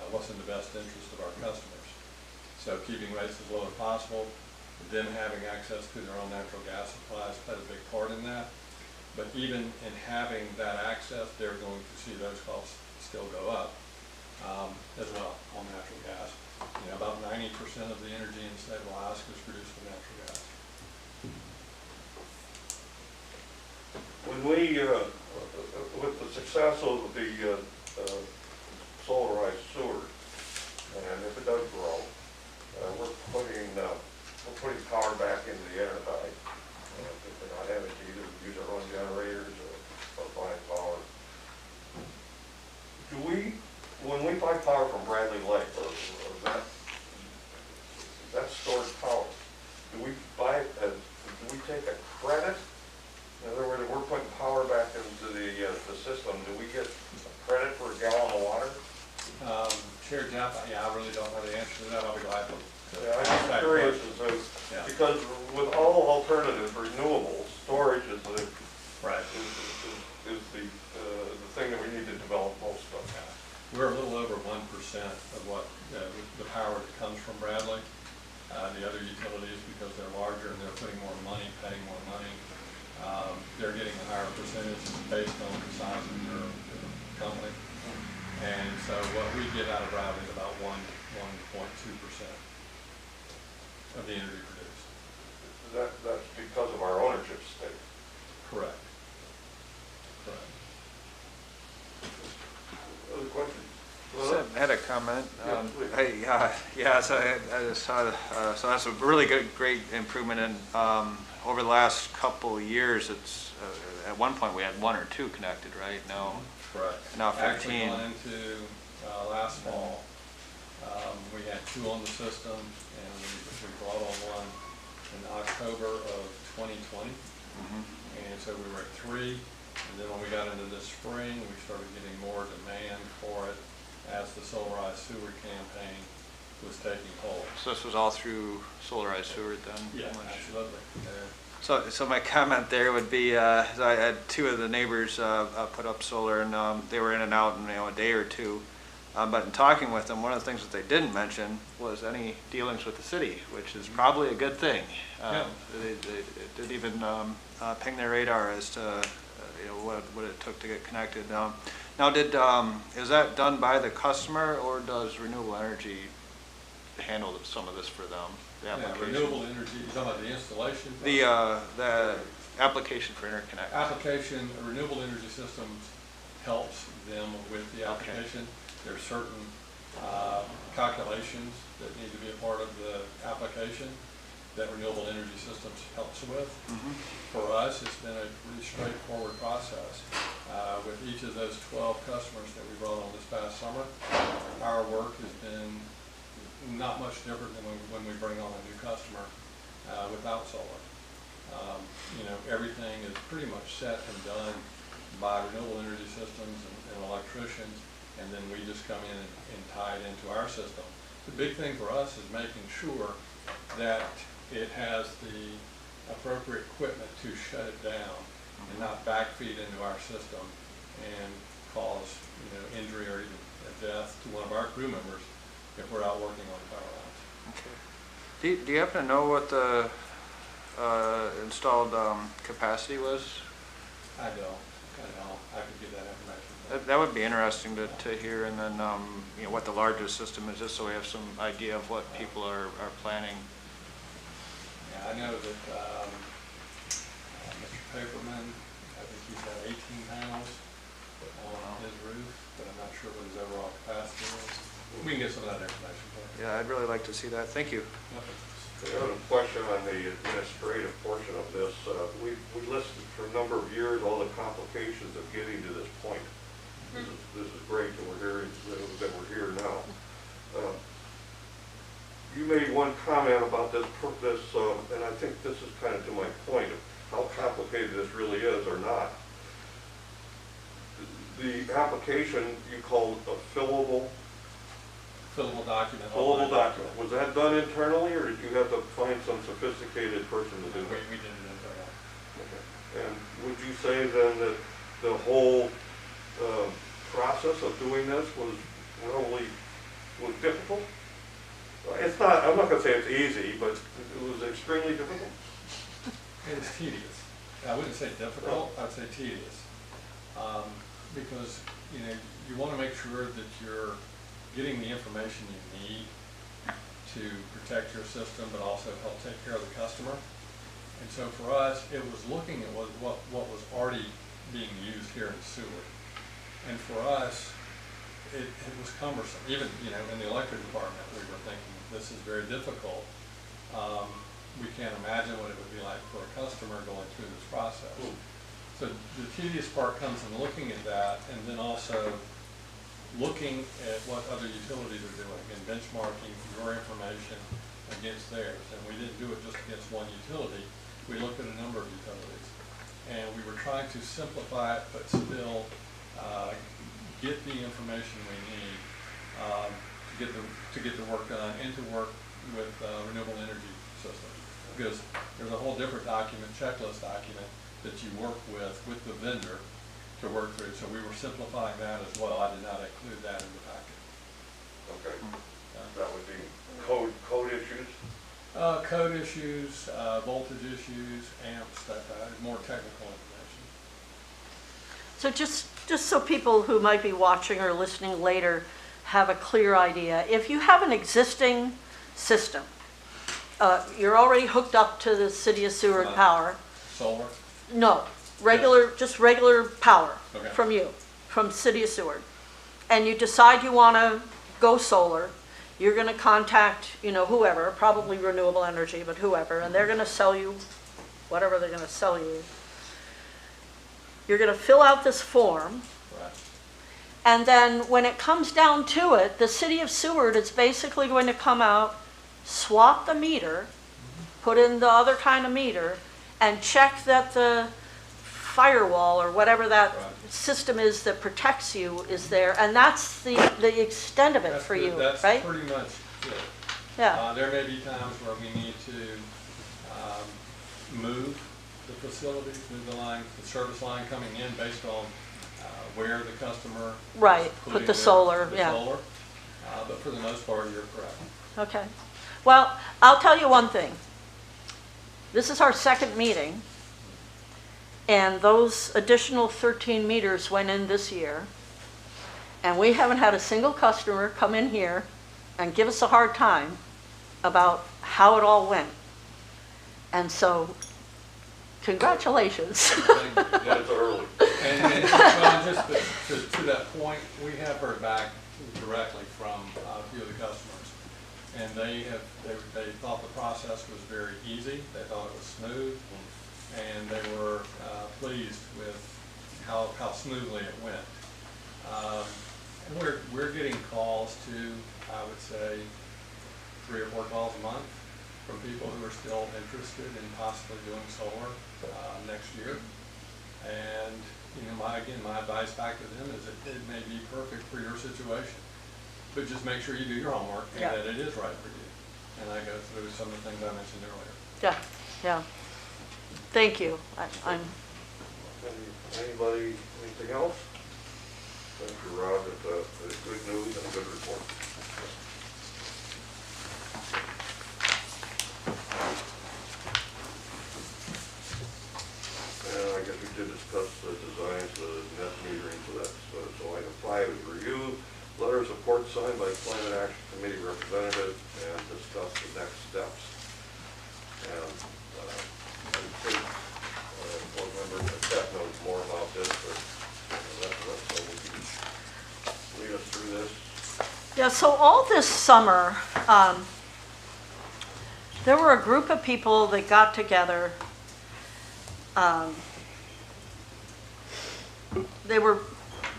what's in the best interest of our customers. So keeping rates as low as possible, them having access to their own natural gas supplies played a big part in that. But even in having that access, they're going to see those costs still go up as well on natural gas. About 90% of the energy in the state of Alaska is produced with natural gas. When we, with the success of the solarized sewer, and if it does grow, we're putting power back into the Intertide. If we're not having to either use our own generators or find power. When we buy power from Bradley Lake, or that stored power, do we take a credit? In other words, if we're putting power back into the system, do we get a credit for a gallon of water? Chair Jeff, I really don't know the answer to that. I'll be glad to. Yeah, I'm curious because with all alternative renewables, storage is the thing that we need to develop most of. We're a little over 1% of what the power that comes from Bradley. The other utilities, because they're larger and they're putting more money, paying more money, they're getting a higher percentage based on the size of their company. And so what we get out of Bradley is about 1.2% of the energy produced. That's because of our ownership comment? Yeah, please. Hey, yeah, so I just saw, so that's a really great improvement in, over the last couple of years, it's, at one point we had 1 or 2 connected, right? Now, Correct. now Actually 15. going into last fall, we had 2 on the system, and we brought on one in October of 2020. And so we were at 3, and then when we got into the spring, we started getting more demand for it as the Solarized Sewer campaign was taking hold. So this was all through Solarized Sewer then? Yeah, pretty much? absolutely. So my comment there would be, I had 2 of the neighbors put up solar, and they were in and out in a day or 2. But in talking with them, one of the things that they didn't mention was any dealings with the city, which is probably a good thing. Yeah. They didn't even ping their radar as to what it took to get connected. Now, is that done by the customer, or does Renewable Energy handle some of this for them? The Yeah, application? renewable energy, you're talking about the installation? The application for interconnect. Application, Renewable Energy Systems helps them with the Okay. application. There are certain calculations that need to be a part of the application that Renewable Energy Systems helps with. For us, it's been a pretty straightforward process. With each of those 12 customers that we brought on this past summer, our work has been not much different than when we bring on a new customer without solar. Everything is pretty much set and done by Renewable Energy Systems and electricians, and then we just come in and tie it into our system. The big thing for us is making sure that it has the appropriate equipment to shut it down and not backfeed into our system and cause injury or even a death to one of our crew members if we're out working on power lines. Okay. Do you happen to know what the installed capacity was? I don't. I could give that information. That would be interesting to hear, and then what the largest system is, just so we have some idea of what people are planning. Yeah, I know that Mr. Paperman, I think he's got 18 panels on his roof, but I'm not sure what his overall capacity is. We can get some of that information for you. Yeah, I'd really like to see that. Thank you. I have a question on the administrative portion of this. We listed for a number of years all the complications of getting to this point. This is great that we're here now. You made one comment about this, and I think this is kind of to my point of how complicated this really is or not. The application you called a fillable document. Fillable document. Was that done internally, or did you have to find some sophisticated person to do it? We did it internally. Okay. And would you say then that the whole process of doing this was difficult? It's not, I'm not going to say it's easy, but it was extremely difficult. It was tedious. I wouldn't say difficult, I'd say tedious. Because, you want to make sure that you're getting the information you need to protect your system, but also help take care of the customer. And so for us, it was looking at what was already being used here in Seward. And for us, it was cumbersome. Even, in the electric department, we were thinking, this is very difficult. We can't imagine what it would be like for a customer going through this process. So the tedious part comes in looking at that, and then also looking at what other utilities are doing and benchmarking your information against theirs. And we didn't do it just against one utility. We looked at a number of utilities. And we were trying to simplify it, but still get the information we need to get the work done and to work with renewable energy systems. Because there's a whole different document, checklist document, that you work with the vendor to work through. So we were simplifying that as well. I did not include that in the packet. Okay. That would be code issues? Code issues, voltage issues, amps, more technical information. So just so people who might be watching or listening later have a clear idea, if you have an existing system, you're already hooked up to the City of Seward power. Solar? No, just regular power Okay. from City of Seward. And you decide you want to go solar. You're gonna contact, whoever, probably Renewable Energy, but whoever, and they're gonna sell you whatever they're gonna sell you. You're gonna fill out this form, Right. and then when it comes down to it, the city of Seward is basically going to come out, swap the meter, put in the other kind of meter, and check that the firewall or whatever that Right. system is that protects you is there, and that's the extent of it That's for good. you, That's right? pretty much it. Yeah, There may be times where we need to move the facilities, move the line, the service line coming in based on where the customer is right, putting put the their- solar, the yeah. solar. But for the most part, you're correct. Okay. Well, I'll tell you one thing. This is our second meeting, and those additional 13 meters went in this year, and we haven't had a single customer come in here and give us a hard time about how it all went. And so, congratulations. Thank you. Yeah, it's early. And well, just to that point, we have heard back directly from a few of the customers. And they thought the process was very easy, they thought it was smooth, and they were pleased with how smoothly it went. And we're getting calls to, I would say, 3 or 4 calls a month from people who are still interested in possibly doing solar next year. And, my advice back to them is that it may be perfect for your situation, but just make sure you do your homework and Yeah. that it is right for you. And I go through some of the things I mentioned earlier. Yeah, yeah. Thank you. I'm, Anybody, anything else? Thank you, Rod, it's good news and a good report. And I guess we did discuss the designs, the net metering, so item 5 is review, letter of support signed by Climate Action Committee representative and discuss the next steps. And I think board member Pat knows more about this, but so we can lead us through this. yeah, so all this summer, there were a group of people that got together. They were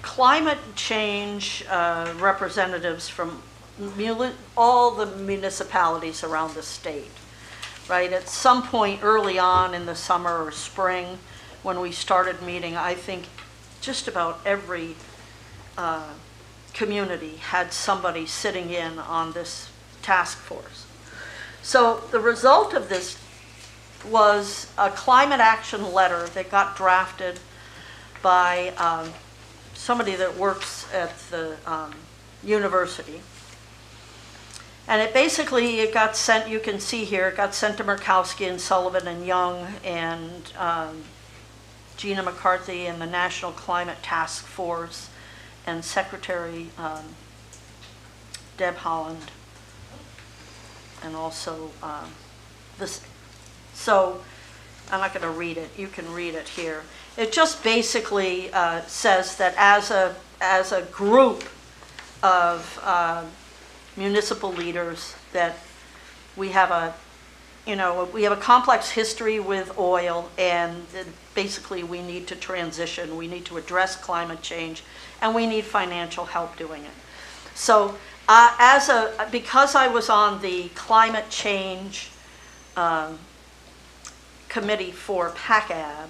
climate change representatives from all the municipalities around the state, right? At some point early on in the summer or spring, when we started meeting, I think just about every community had somebody sitting in on this task force. So the result of this was a climate action letter that got drafted by somebody that works at the university. And it got sent, you can see here, it got sent to Murkowski and Sullivan and Young and Gina McCarthy and the National Climate Task Force and Secretary Deb Haaland, and also this. So I'm not going to read it. You can read it here. It just basically says that as a group of municipal leaders, that we have a complex history with oil, and that basically we need to transition. We need to address climate change, and we need financial help doing it. So because I was on the climate change committee for PACAB,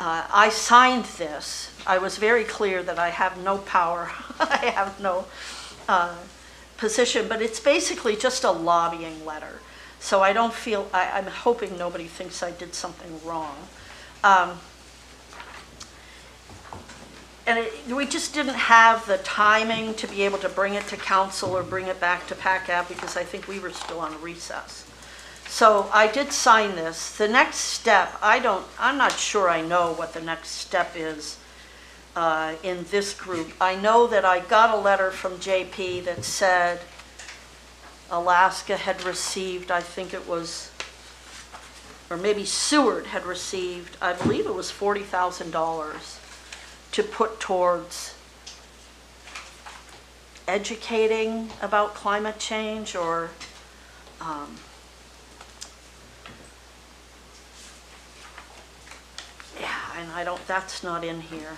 I signed this. I was very clear that I have no power, I have no position, but it's basically just a lobbying letter. So I don't feel, I'm hoping nobody thinks I did something wrong. And we just didn't have the timing to be able to bring it to council or bring it back to PACAB because I think we were still on recess. So I did sign this. The next step, I'm not sure I know what the next step is in this group. I know that I got a letter from JP that said Alaska had received, I think it was, or maybe Seward had received, I believe it was $40,000 to put towards educating about climate change or yeah, and I don't, that's not in here.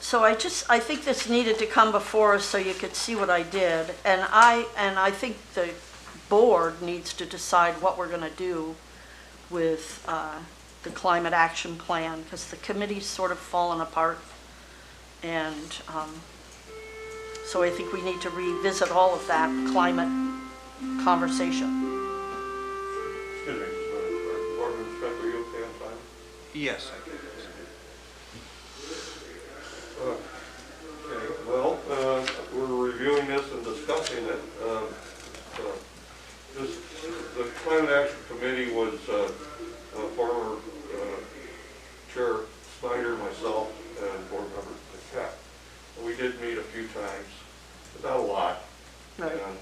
So I think this needed to come before us so you could see what I did. And I think the board needs to decide what we're gonna do with the climate action plan, because the committee's sort of fallen apart. And so I think we need to revisit all of that climate conversation. Excuse me, Boardman Smith, are you okay on time? Yes, I can. Okay, well, we're reviewing this and discussing it. The Climate Action Committee was former Chair Snyder, myself, and Board Member Paquette. We did meet a few times, but not a lot. Right. And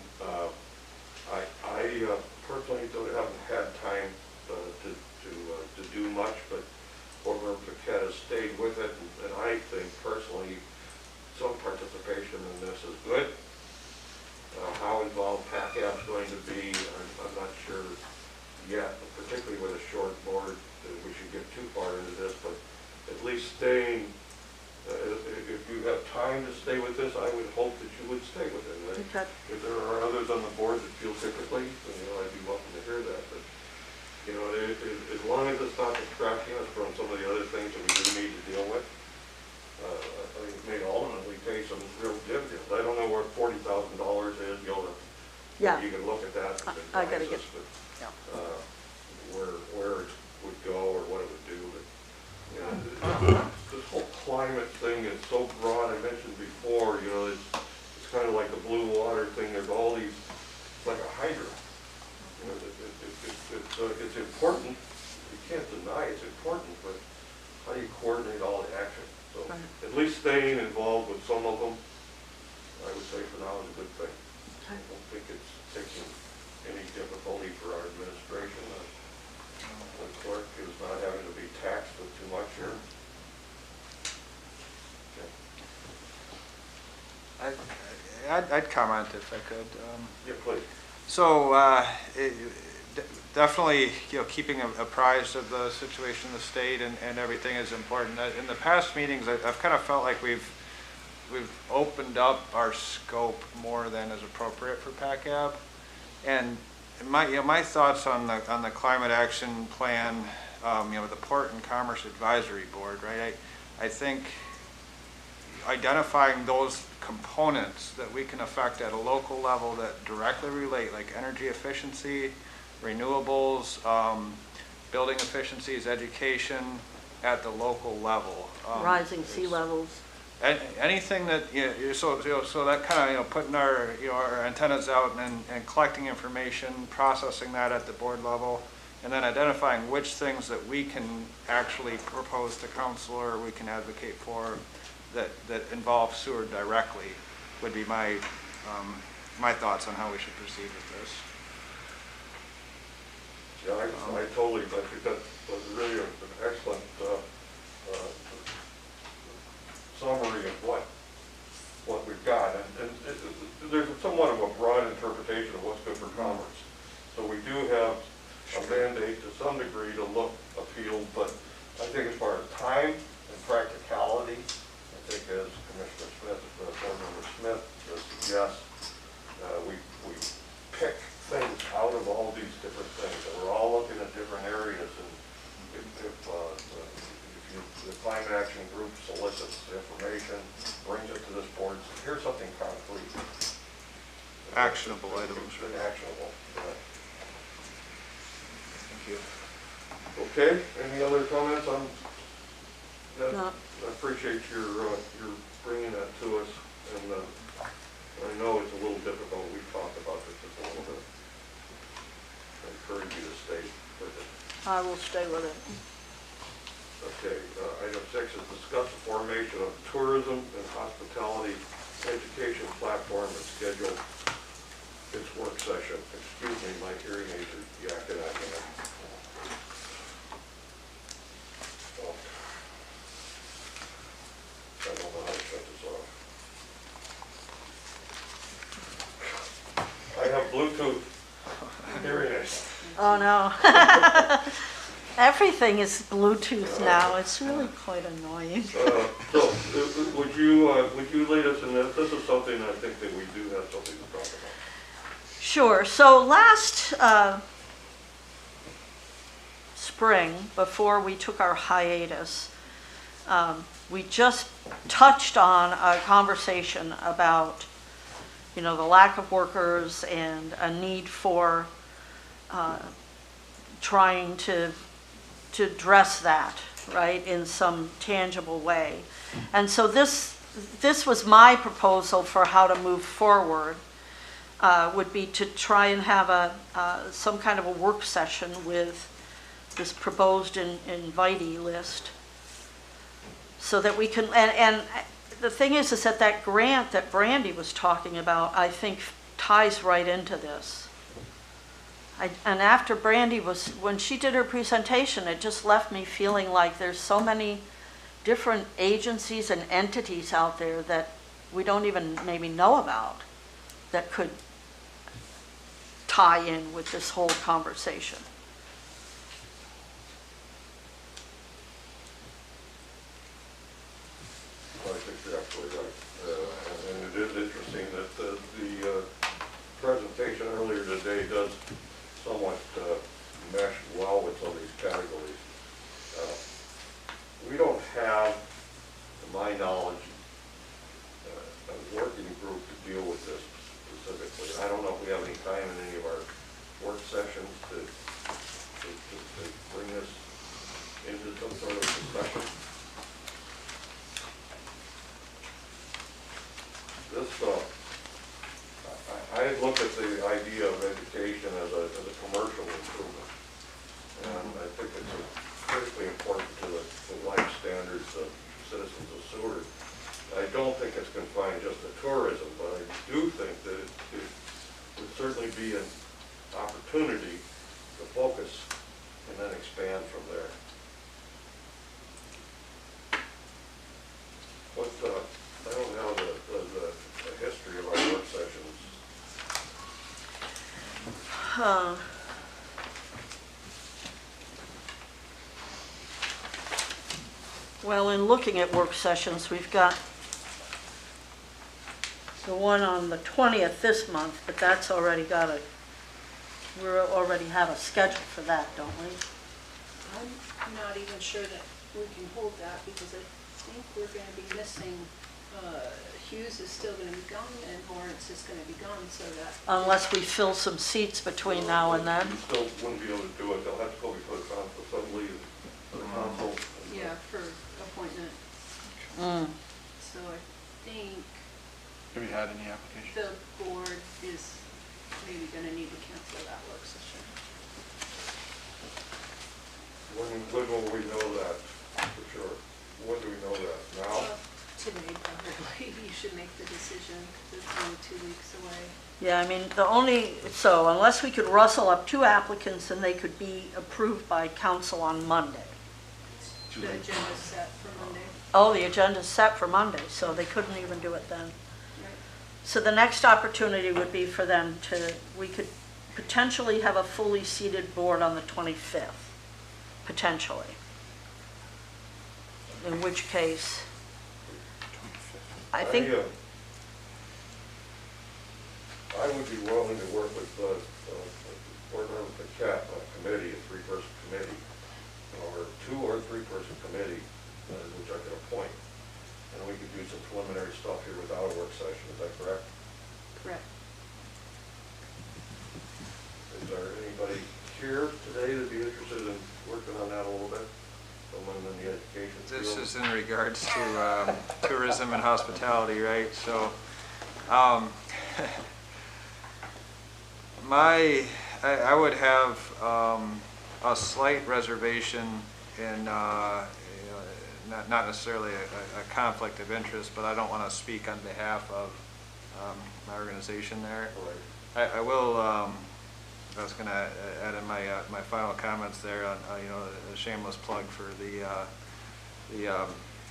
I personally haven't had time to do much, but Board Member Paquette has stayed with it, and I think personally some participation in this is good. How involved PACAB's going to be, I'm not sure yet, particularly with a short board, that we should get too far into this, but at least staying, if you have time to stay with this, I would hope that you would stay with it. Okay. If there are others on the board that feel differently, then, I'd be welcome to hear that. But, as long as it's not distracting us from some of the other things that we do need to deal with, I think it may ultimately pay some real dividends. I don't know where $40,000 is, Yeah. you can look at that and I gotta advise get- us, but, yeah. where it would go or what it would do. But, this whole climate thing is so broad. I mentioned before, it's kind of like the blue water thing. There's all these, it's like a hydra. It's important. You can't deny it's important, but how do you coordinate all the action? So Right. at least staying involved with some of them, I would say for now is a good thing. Okay. I don't think it's taking any difficulty for our administration. The clerk is not having to be taxed with too much here. Okay. I'd comment if I could. Yeah, please. So definitely, keeping apprised of the situation in the state and everything is important. In the past meetings, I've kind of felt like we've opened up our scope more than is appropriate for PACAB. And my thoughts on the climate action plan, the Port and Commerce Advisory Board, right? I think identifying those components that we can affect at a local level that directly relate, like energy efficiency, renewables, building efficiencies, education at the local level. Rising sea levels. Anything that, so that kind of, putting our, our antennas out and collecting information, processing that at the board level, and then identifying which things that we can actually propose to council or we can advocate for that involve sewer directly would be my thoughts on how we should proceed with this. Yeah, I totally, I think that was really an excellent summary of what we've got. And there's somewhat of a broad interpretation of what's good for commerce. So we do have a mandate to some degree to look afield, but I think as far as time and practicality, I think as Commissioner Smith, Board Member Smith suggests, we pick things out of all these different things, and we're all looking at different areas, and if the climate action group solicits information, brings it to this board, says, here's something concrete. Actionable items. Actionable. Thank you. Okay, any other comments on that? No. I appreciate your bringing that to us, and I know it's a little difficult. We've talked about this just a little bit. I encourage you to stay with it. I will stay with it. Okay, item 6 is discuss the formation of tourism and hospitality education platform and schedule its work session. Excuse me, my hearing aids are yakking at me. have Bluetooth hearing aids. Oh, no. Everything is Bluetooth now. It's really quite annoying. So, would you lead us in this? This is something I think that we do have something to talk about. Sure. So last spring, before we took our hiatus, we just touched on a conversation about, the lack of workers and a need for trying to address that, right, in some tangible way. And so this was my proposal for how to move forward, would be to try and have some kind of a work session with this proposed invitee list, so that we can, and the thing is that grant that Brandy was talking about, I think, ties right into this. And after Brandy when she did her presentation, it just left me feeling like there's so many different agencies and entities out there that we don't even maybe know about that could tie in with this whole conversation. I think you're absolutely right. And it is interesting that the presentation earlier today does somewhat mesh well with some of these categories. We don't have, to my knowledge, a working group to deal with this specifically. I don't know if we have any time in any of our work sessions to bring this into some sort of discussion. This, I look at the idea of education as a commercial improvement, and I think it's critically important to the life standards of citizens of Seward. I don't think it's confined just to tourism, but I do think that it would certainly be an opportunity to focus and then expand from there. I don't know the history of our work sessions. Well, in looking at work sessions, we've got the one on the 20th this month, but that's already we already have a schedule for that, don't we? I'm not even sure that we can hold that, because I think we're gonna be missing, Hughes is still gonna be gone, and Lawrence is gonna be gone, so that. Unless we fill some seats between now and then. You still wouldn't be able to do it. They'll have to go before the council, assembly, for the council. Yeah, for appointment. So I think Have you had any applications? the board is maybe gonna need to cancel that work session. When will we know that, for sure? When do we know that? Now? Today, probably. You should make the decision, because it's only 2 weeks away. Yeah, I mean, so unless we could rustle up 2 applicants, and they could be approved by council on Monday. The agenda's set for Monday. Oh, the agenda's set for Monday, so they couldn't even do it then. Right. So the next opportunity would be for them we could potentially have a fully seated board on the 25th, potentially. In which case, I think, I would be willing to work with the CAP committee, a 3-person committee, or 2 or 3-person committee, which I could appoint. And we could do some preliminary stuff here without a work session, is that correct? Correct. Is there anybody here today that'd be interested in working on that a little bit? Someone in the education field? This is in regards to tourism and hospitality, right? So, I would have a slight reservation in, not necessarily a conflict of interest, but I don't want to speak on behalf of my organization there. I will. I was going to add in my final comments there on a shameless plug for the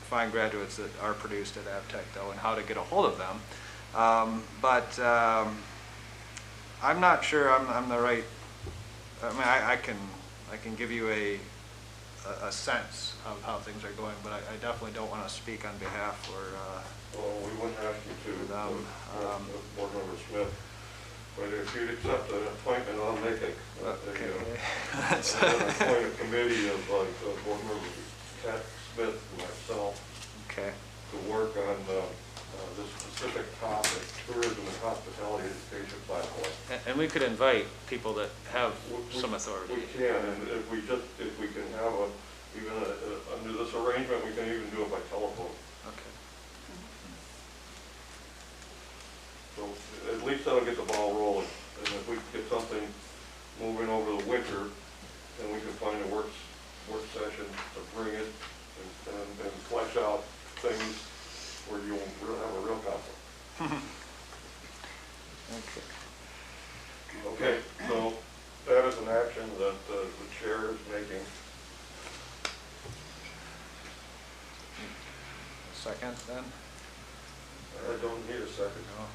fine graduates that are produced at AvTech, though, and how to get a hold of them. I'm not sure I'm the right, I mean, I can give you a sense of how things are going, but I definitely don't want to speak on behalf or, Well, we wouldn't ask you to, Board Member Smith, but if you'd accept an appointment, I'll make it. okay. Appoint a committee of like Board Member Cat Smith and myself Okay, to work on this specific topic, tourism and hospitality education platform. and we could invite people that have some authority. We can, and if we can have under this arrangement, we can even do it by telephone. Okay. So at least that'll get the ball rolling, and if we get something moving over the winter, then we can find a work session to bring it and flesh out things where you'll have a real conflict. Okay. Okay, so that is an action that the chair is making. Second then? I don't need a second. No.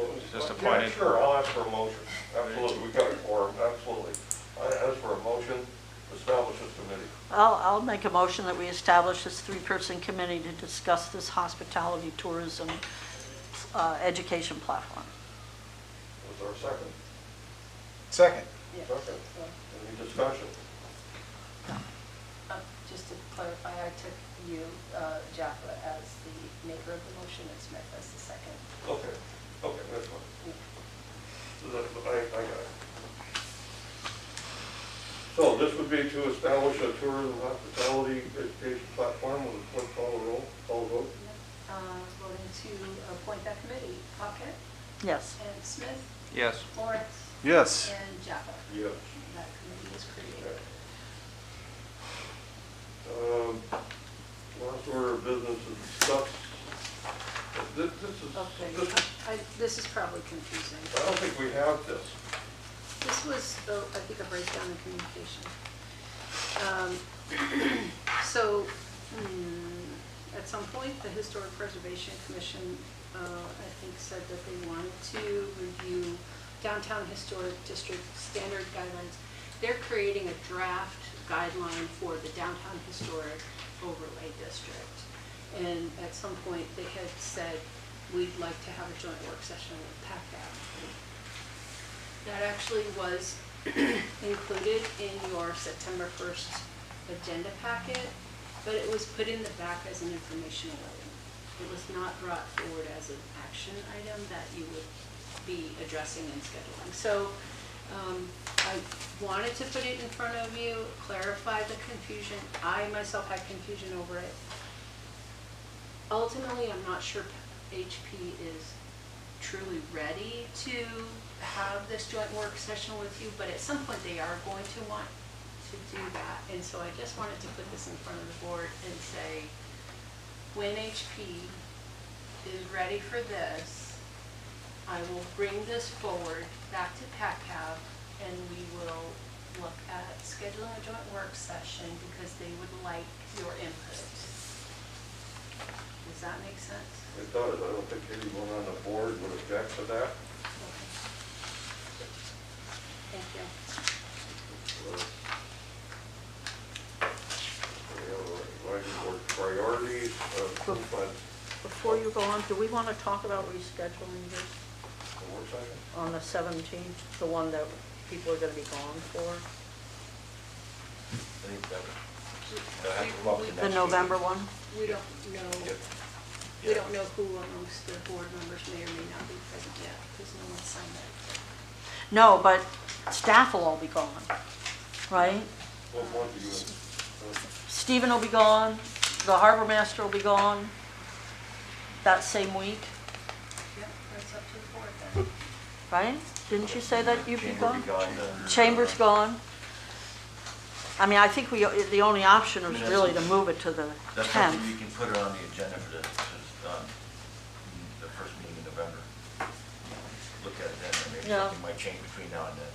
Well, Just yeah, appointed. sure, I'll ask for a motion. Absolutely, we got a quorum, absolutely. I ask for a motion to establish this committee. I'll make a motion that we establish this 3-person committee to discuss this hospitality tourism education platform. Was there a second? Second. Second. Any discussion? Just to clarify, I took you, Jaffa, as the maker of the motion and Smith as the second. Okay, that's fine. I got it. So this would be to establish a tourism hospitality education platform with a quick call the vote. Voting to appoint that committee, Pocket Yes. and Smith, Yes. Lawrence, Yes. and Jaffa. Yes. That committee is created. Last order of business is discuss. Okay, this is probably confusing. I don't think we have this. This was, I think, a breakdown in communication. At some point, the Historic Preservation Commission, I think, said that they wanted to review downtown historic district standard guidelines. They're creating a draft guideline for the downtown historic overlay district. And at some point, they had said, we'd like to have a joint work session with PACAP. That actually was included in your September 1st agenda packet, but it was put in the back as an informational item. It was not brought forward as an action item that you would be addressing and scheduling. So I wanted to put it in front of you, clarify the confusion. I myself had confusion over it. Ultimately, I'm not sure HP is truly ready to have this joint work session with you, but at some point they are going to want to do that. And so I just wanted to put this in front of the board and say, when HP is ready for this, I will bring this forward back to PACAB and we will look at scheduling a joint work session because they would like your input. Does that make sense? It does. I don't think anyone on the board would object to that. Thank you. Advisory board priorities, Before you go on, do we want to talk about rescheduling this the work session. on the 17th, the one that people are going to be gone for? I think that would have to come up the next The November one? We don't know, Yep. we don't know who amongst the board members may or may not be present yet, because no one signed that. No, but staff will all be gone, right? What one do you? Stephen will be gone, the harbor master will be gone that same week, Yep, that's up to the board then. right? Didn't you say that you'd be Chamber gone? be gone. Chamber's gone. I mean, I think the only option I is mean, that's really to something- move it to the That's something 10th. you can put it on the agenda for the first meeting in November. Look at it then, and maybe Yeah. something might change between now and then.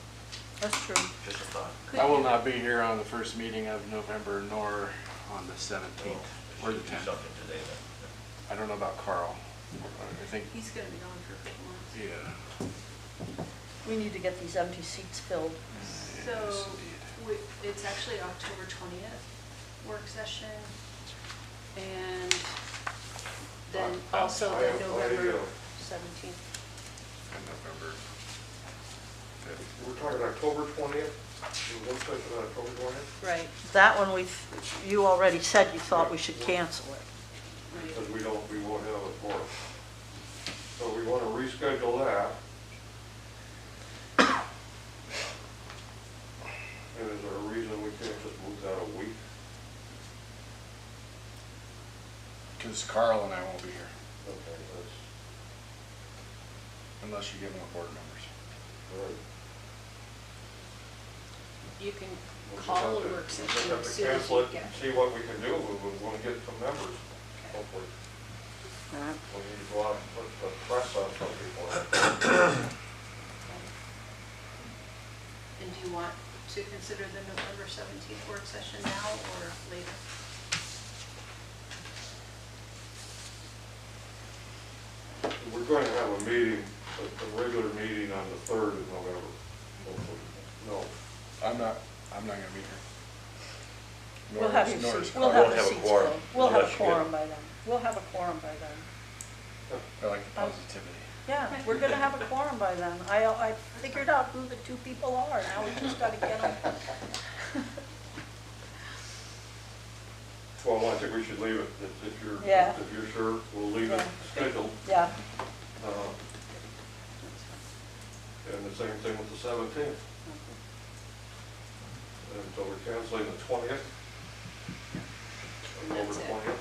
That's true. Just a thought. I will not be here on the first meeting of November nor on the 17th or the Should do 10th. something today then. I don't know about Carl. I think, He's gonna be gone for a couple months. yeah. We need to get these empty seats filled. So, it's actually October 20th work session, and then also the November 17th. In November. We're talking October 20th, the work session on October 20th, Right. That one you already said you thought we should cancel it. because we won't have it for us. So we want to reschedule that. And is there a reason we can't just move that a week? Because Carl and I won't be here, Okay, that's, unless you give them board members. all right. You can We'll just call have a to- work we'll session just have as to soon as cancel you it get. and see what we can do. We want to get some members, hopefully. Alright. We need to go out and put the press on some people. And do you want to consider the November 17th work session now or later? We're going to have a meeting, a regular meeting on the 3rd of November, hopefully. No, I'm not gonna be here. We'll have your Nor is seats, we'll Carl. have the have a seats quorum, filled. We'll have a unless you get- quorum by then. We'll have a quorum by then. I like the positivity. Yeah, we're gonna have a quorum by then. I figured out who the two people are. Now we just gotta get them. well, I think we should leave it, if Yeah. you're sure, we'll leave it Yeah. scheduled. Yeah. And the same thing with the 17th. And so we're canceling the 20th. October That's it. 20th.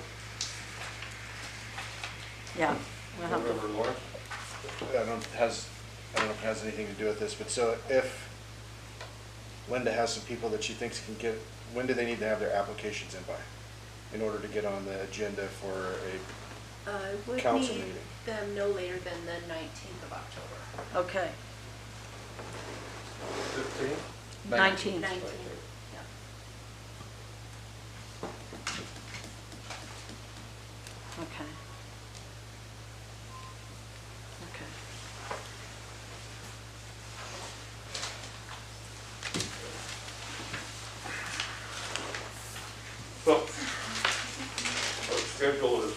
Yeah. We'll have to- November, Lawrence? I don't know if it has anything to do with this, but so if Linda has some people that she thinks can get, when do they need to have their applications in by? In order to get on the agenda for Would Council need meeting. them no later than the 19th of October. Okay. 15th? 19. 19th, yeah. Okay. Okay. So, our schedule is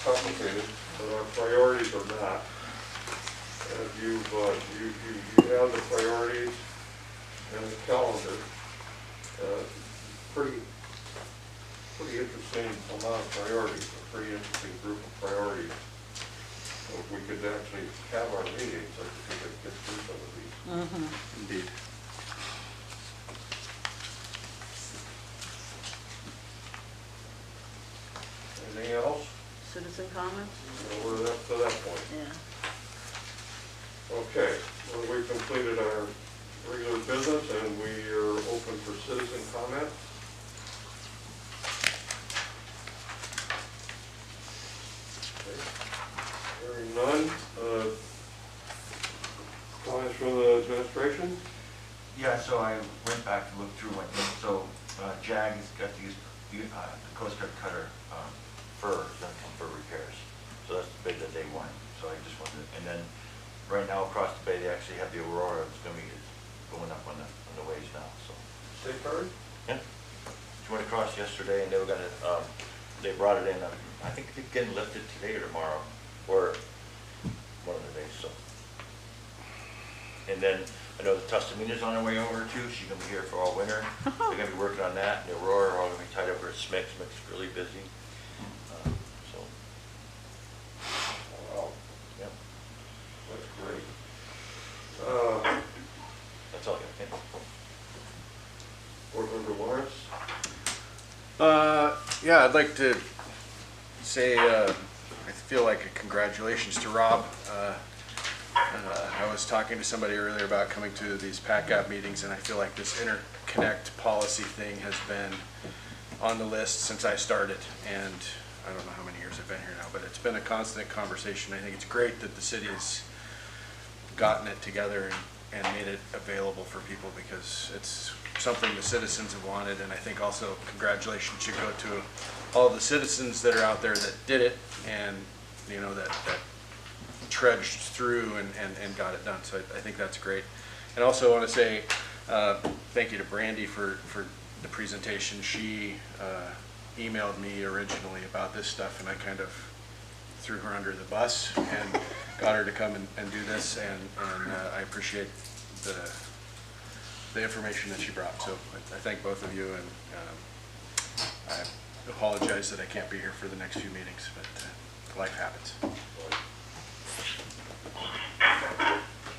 complicated, but our priorities are not. And you have the priorities and the calendar. Pretty interesting amount of priorities, a pretty interesting group of priorities. So if we could actually have our meetings, I think we could get through some of these. Mm-hmm. Indeed. Anything else? Citizen comments? We're up to that point. Yeah. Okay, well, we've completed our regular business and we are open for citizen comment. Okay. Hearing none, comments from the administration? Yeah, so I went back and looked through my thing, so JAG has got to use the Coast Guard cutter for repairs. So that's the bid that they want, so I just wanted, and then right now across the bay, they actually have the Aurora, it's gonna be going up on the ways now, so. Safeguard? Yeah, she went across yesterday and they were gonna, they brought it in, I think it's getting lifted today or tomorrow, or one of the days, so. And then I know the Tuscamina's on her way over too, she's gonna be here for all winter. They're gonna be working on that, and the Aurora are all gonna be tied over at Smix, Smix is really busy. So, Wow, yeah, that's great. that's all I got, thank you. Board Member Lawrence? Yeah, I'd like to say, I feel like a congratulations to Rob. I was talking to somebody earlier about coming to these PACAP meetings, and I feel like this interconnect policy thing has been on the list since I started, and I don't know how many years I've been here now, but it's been a constant conversation. I think it's great that the city's gotten it together and made it available for people, because it's something the citizens have wanted, and I think also congratulations should go to all the citizens that are out there that did it, and you know, that trudged through and got it done. So I think that's great. And also want to say thank you to Brandy for the presentation. She emailed me originally about this stuff, and I kind of threw her under the bus and got her to come and do this, and I appreciate the information that she brought. So I thank both of you, and I apologize that I can't be here for the next few meetings, but life happens.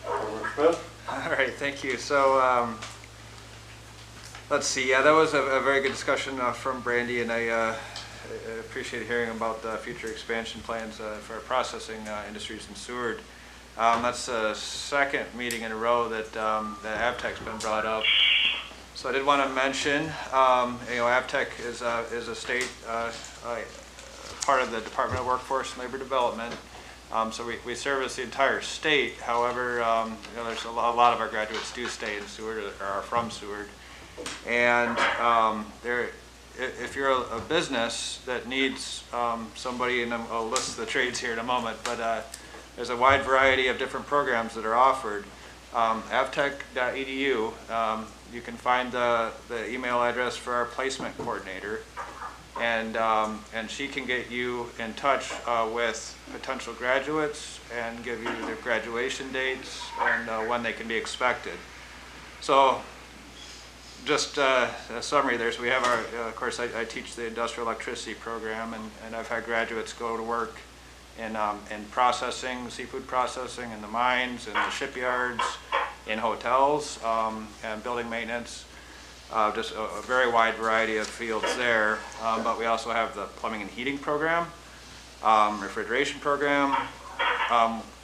Alderman Smith? All right, thank you. So, let's see, yeah, that was a very good discussion from Brandy, and I appreciate hearing about the future expansion plans for our processing industries in Seward. That's the second meeting in a row that AvTech's been brought up. So I did want to mention, AvTech is a state part of the Department of Workforce and Labor Development. So we service the entire state. However, there's a lot of our graduates do stay in Seward or are from Seward. And if you're a business that needs somebody, and I'll list the trades here in a moment, but there's a wide variety of different programs that are offered. avtech.edu, you can find the email address for our placement coordinator, and she can get you in touch with potential graduates and give you their graduation dates and when they can be expected. So just a summary there. So we have our, of course, I teach the industrial electricity program, and I've had graduates go to work in processing, seafood processing, in the mines, in the shipyards, in hotels, and building maintenance. Just a very wide variety of fields there. But we also have the plumbing and heating program, refrigeration program,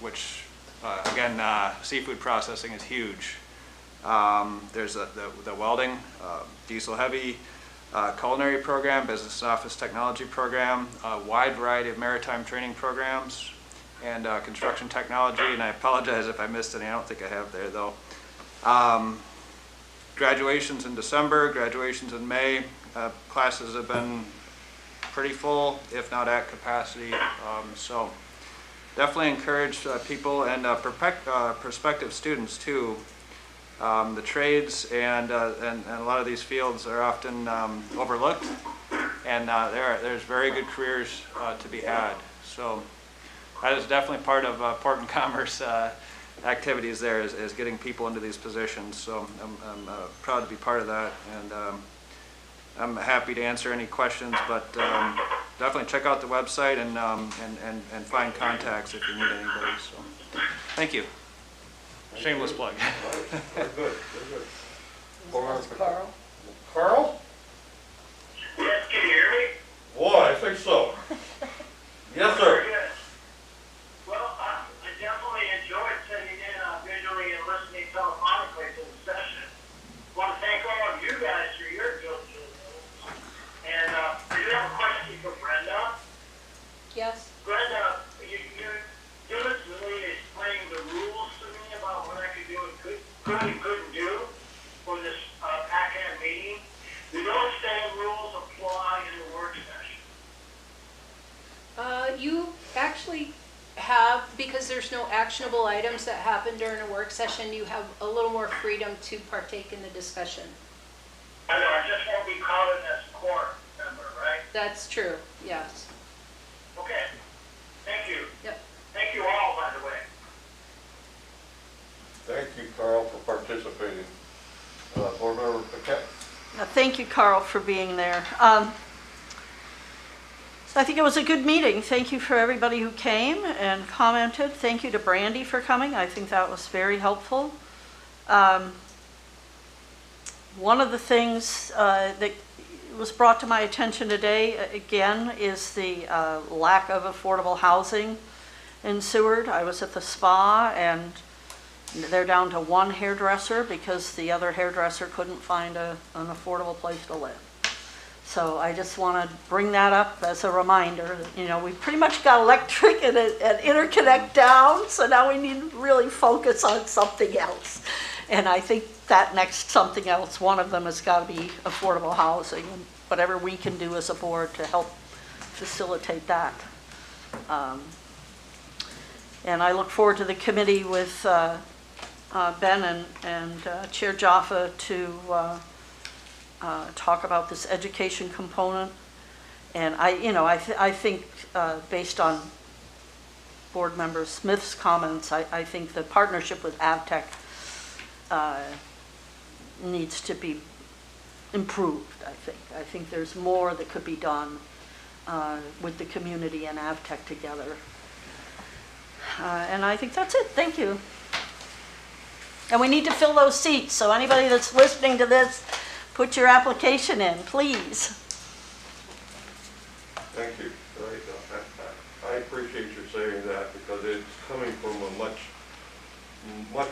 which again, seafood processing is huge. There's the welding, diesel heavy, culinary program, business and office technology program, a wide variety of maritime training programs, and construction technology. And I apologize if I missed any. I don't think I have there though. Graduations in December, graduations in May. Classes have been pretty full, if not at capacity. So definitely encourage people and prospective students too. The trades and a lot of these fields are often overlooked, and there's very good careers to be had. So that is definitely part of Port and Commerce activities there, is getting people into these positions. So I'm proud to be part of that, and I'm happy to answer any questions, but definitely check out the website and find contacts if you need anybody. So thank you. Shameless plug. Very good, very good. Carl? Carl? Yes, can you hear me? Boy, I think so. Yes, sir. Very good. Well, I definitely enjoyed sitting in visually and listening telephonically to the session. I want to thank all of you guys for your diligence. And I do have a question for Brenda. Yes? Brenda, you diligently explained the rules to me about what I could do and couldn't do for this PACAM meeting. Do those same rules apply in the work session? You actually have, because there's no actionable items that happen during a work session, you have a little more freedom to partake in the discussion. I know, I just won't be counted as a core member, right? That's true, yes. Okay, thank you. Yep. Thank you all, by the way. Thank you, Carl, for participating. Board Member Paquette? Thank you, Carl, for being there. So I think it was a good meeting. Thank you for everybody who came and commented. Thank you to Brandy for coming. I think that was very helpful. One of the things that was brought to my attention today, again, is the lack of affordable housing in Seward. I was at the spa, and they're down to one hairdresser because the other hairdresser couldn't find an affordable place to live. So I just want to bring that up as a reminder that, we pretty much got electric and interconnect down, so now we need to really focus on something else. And I think that next something else, one of them has got to be affordable housing, and whatever we can do as a board to help facilitate that. And I look forward to the committee with Ben and Chair Jaffa to talk about this education component. And I think based on Board Member Smith's comments, I think the partnership with AvTech needs to be improved, I think there's more that could be done with the community and AvTech together. And I think that's it. Thank you. And we need to fill those seats, so anybody that's listening to this, put your application in, please. Thank you. I appreciate you saying that because it's coming from a much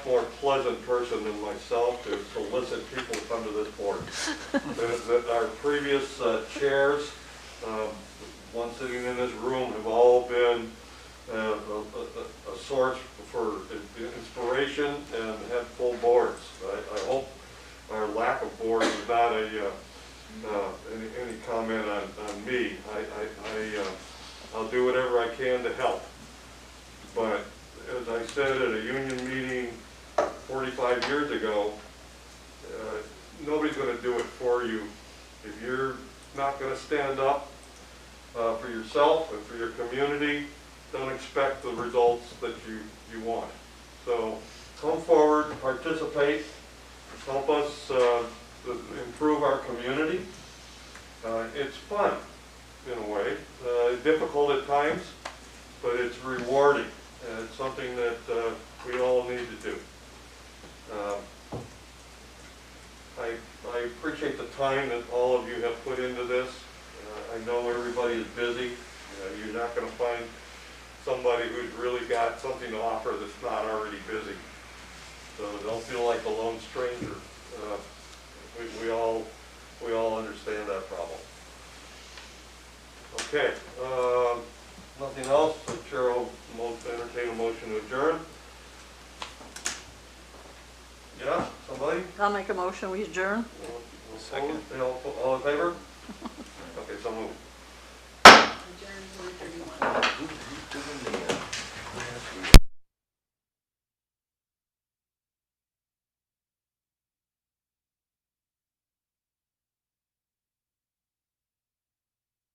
more pleasant person than myself to solicit people to come to this board. Our previous chairs, one sitting in this room, have all been a source for inspiration and had full boards. I hope our lack of boards is not any comment on me. I'll do whatever I can to help. But as I said at a union meeting 45 years ago, nobody's going to do it for you. If you're not going to stand up for yourself and for your community, don't expect the results that you want. So come forward, participate, help us improve our community. It's fun in a way, difficult at times, but it's rewarding. And it's something that we all need to do. I appreciate the time that all of you have put into this. I know everybody is busy. You're not going to find somebody who's really got something to offer that's not already busy. So don't feel like a lone stranger. We all understand that problem. Okay. Nothing else. The chair will entertain a motion to adjourn. Yeah, somebody? I'll make a motion, we adjourn. Second. All in favor? Okay, so moved. Adjourned 1:31.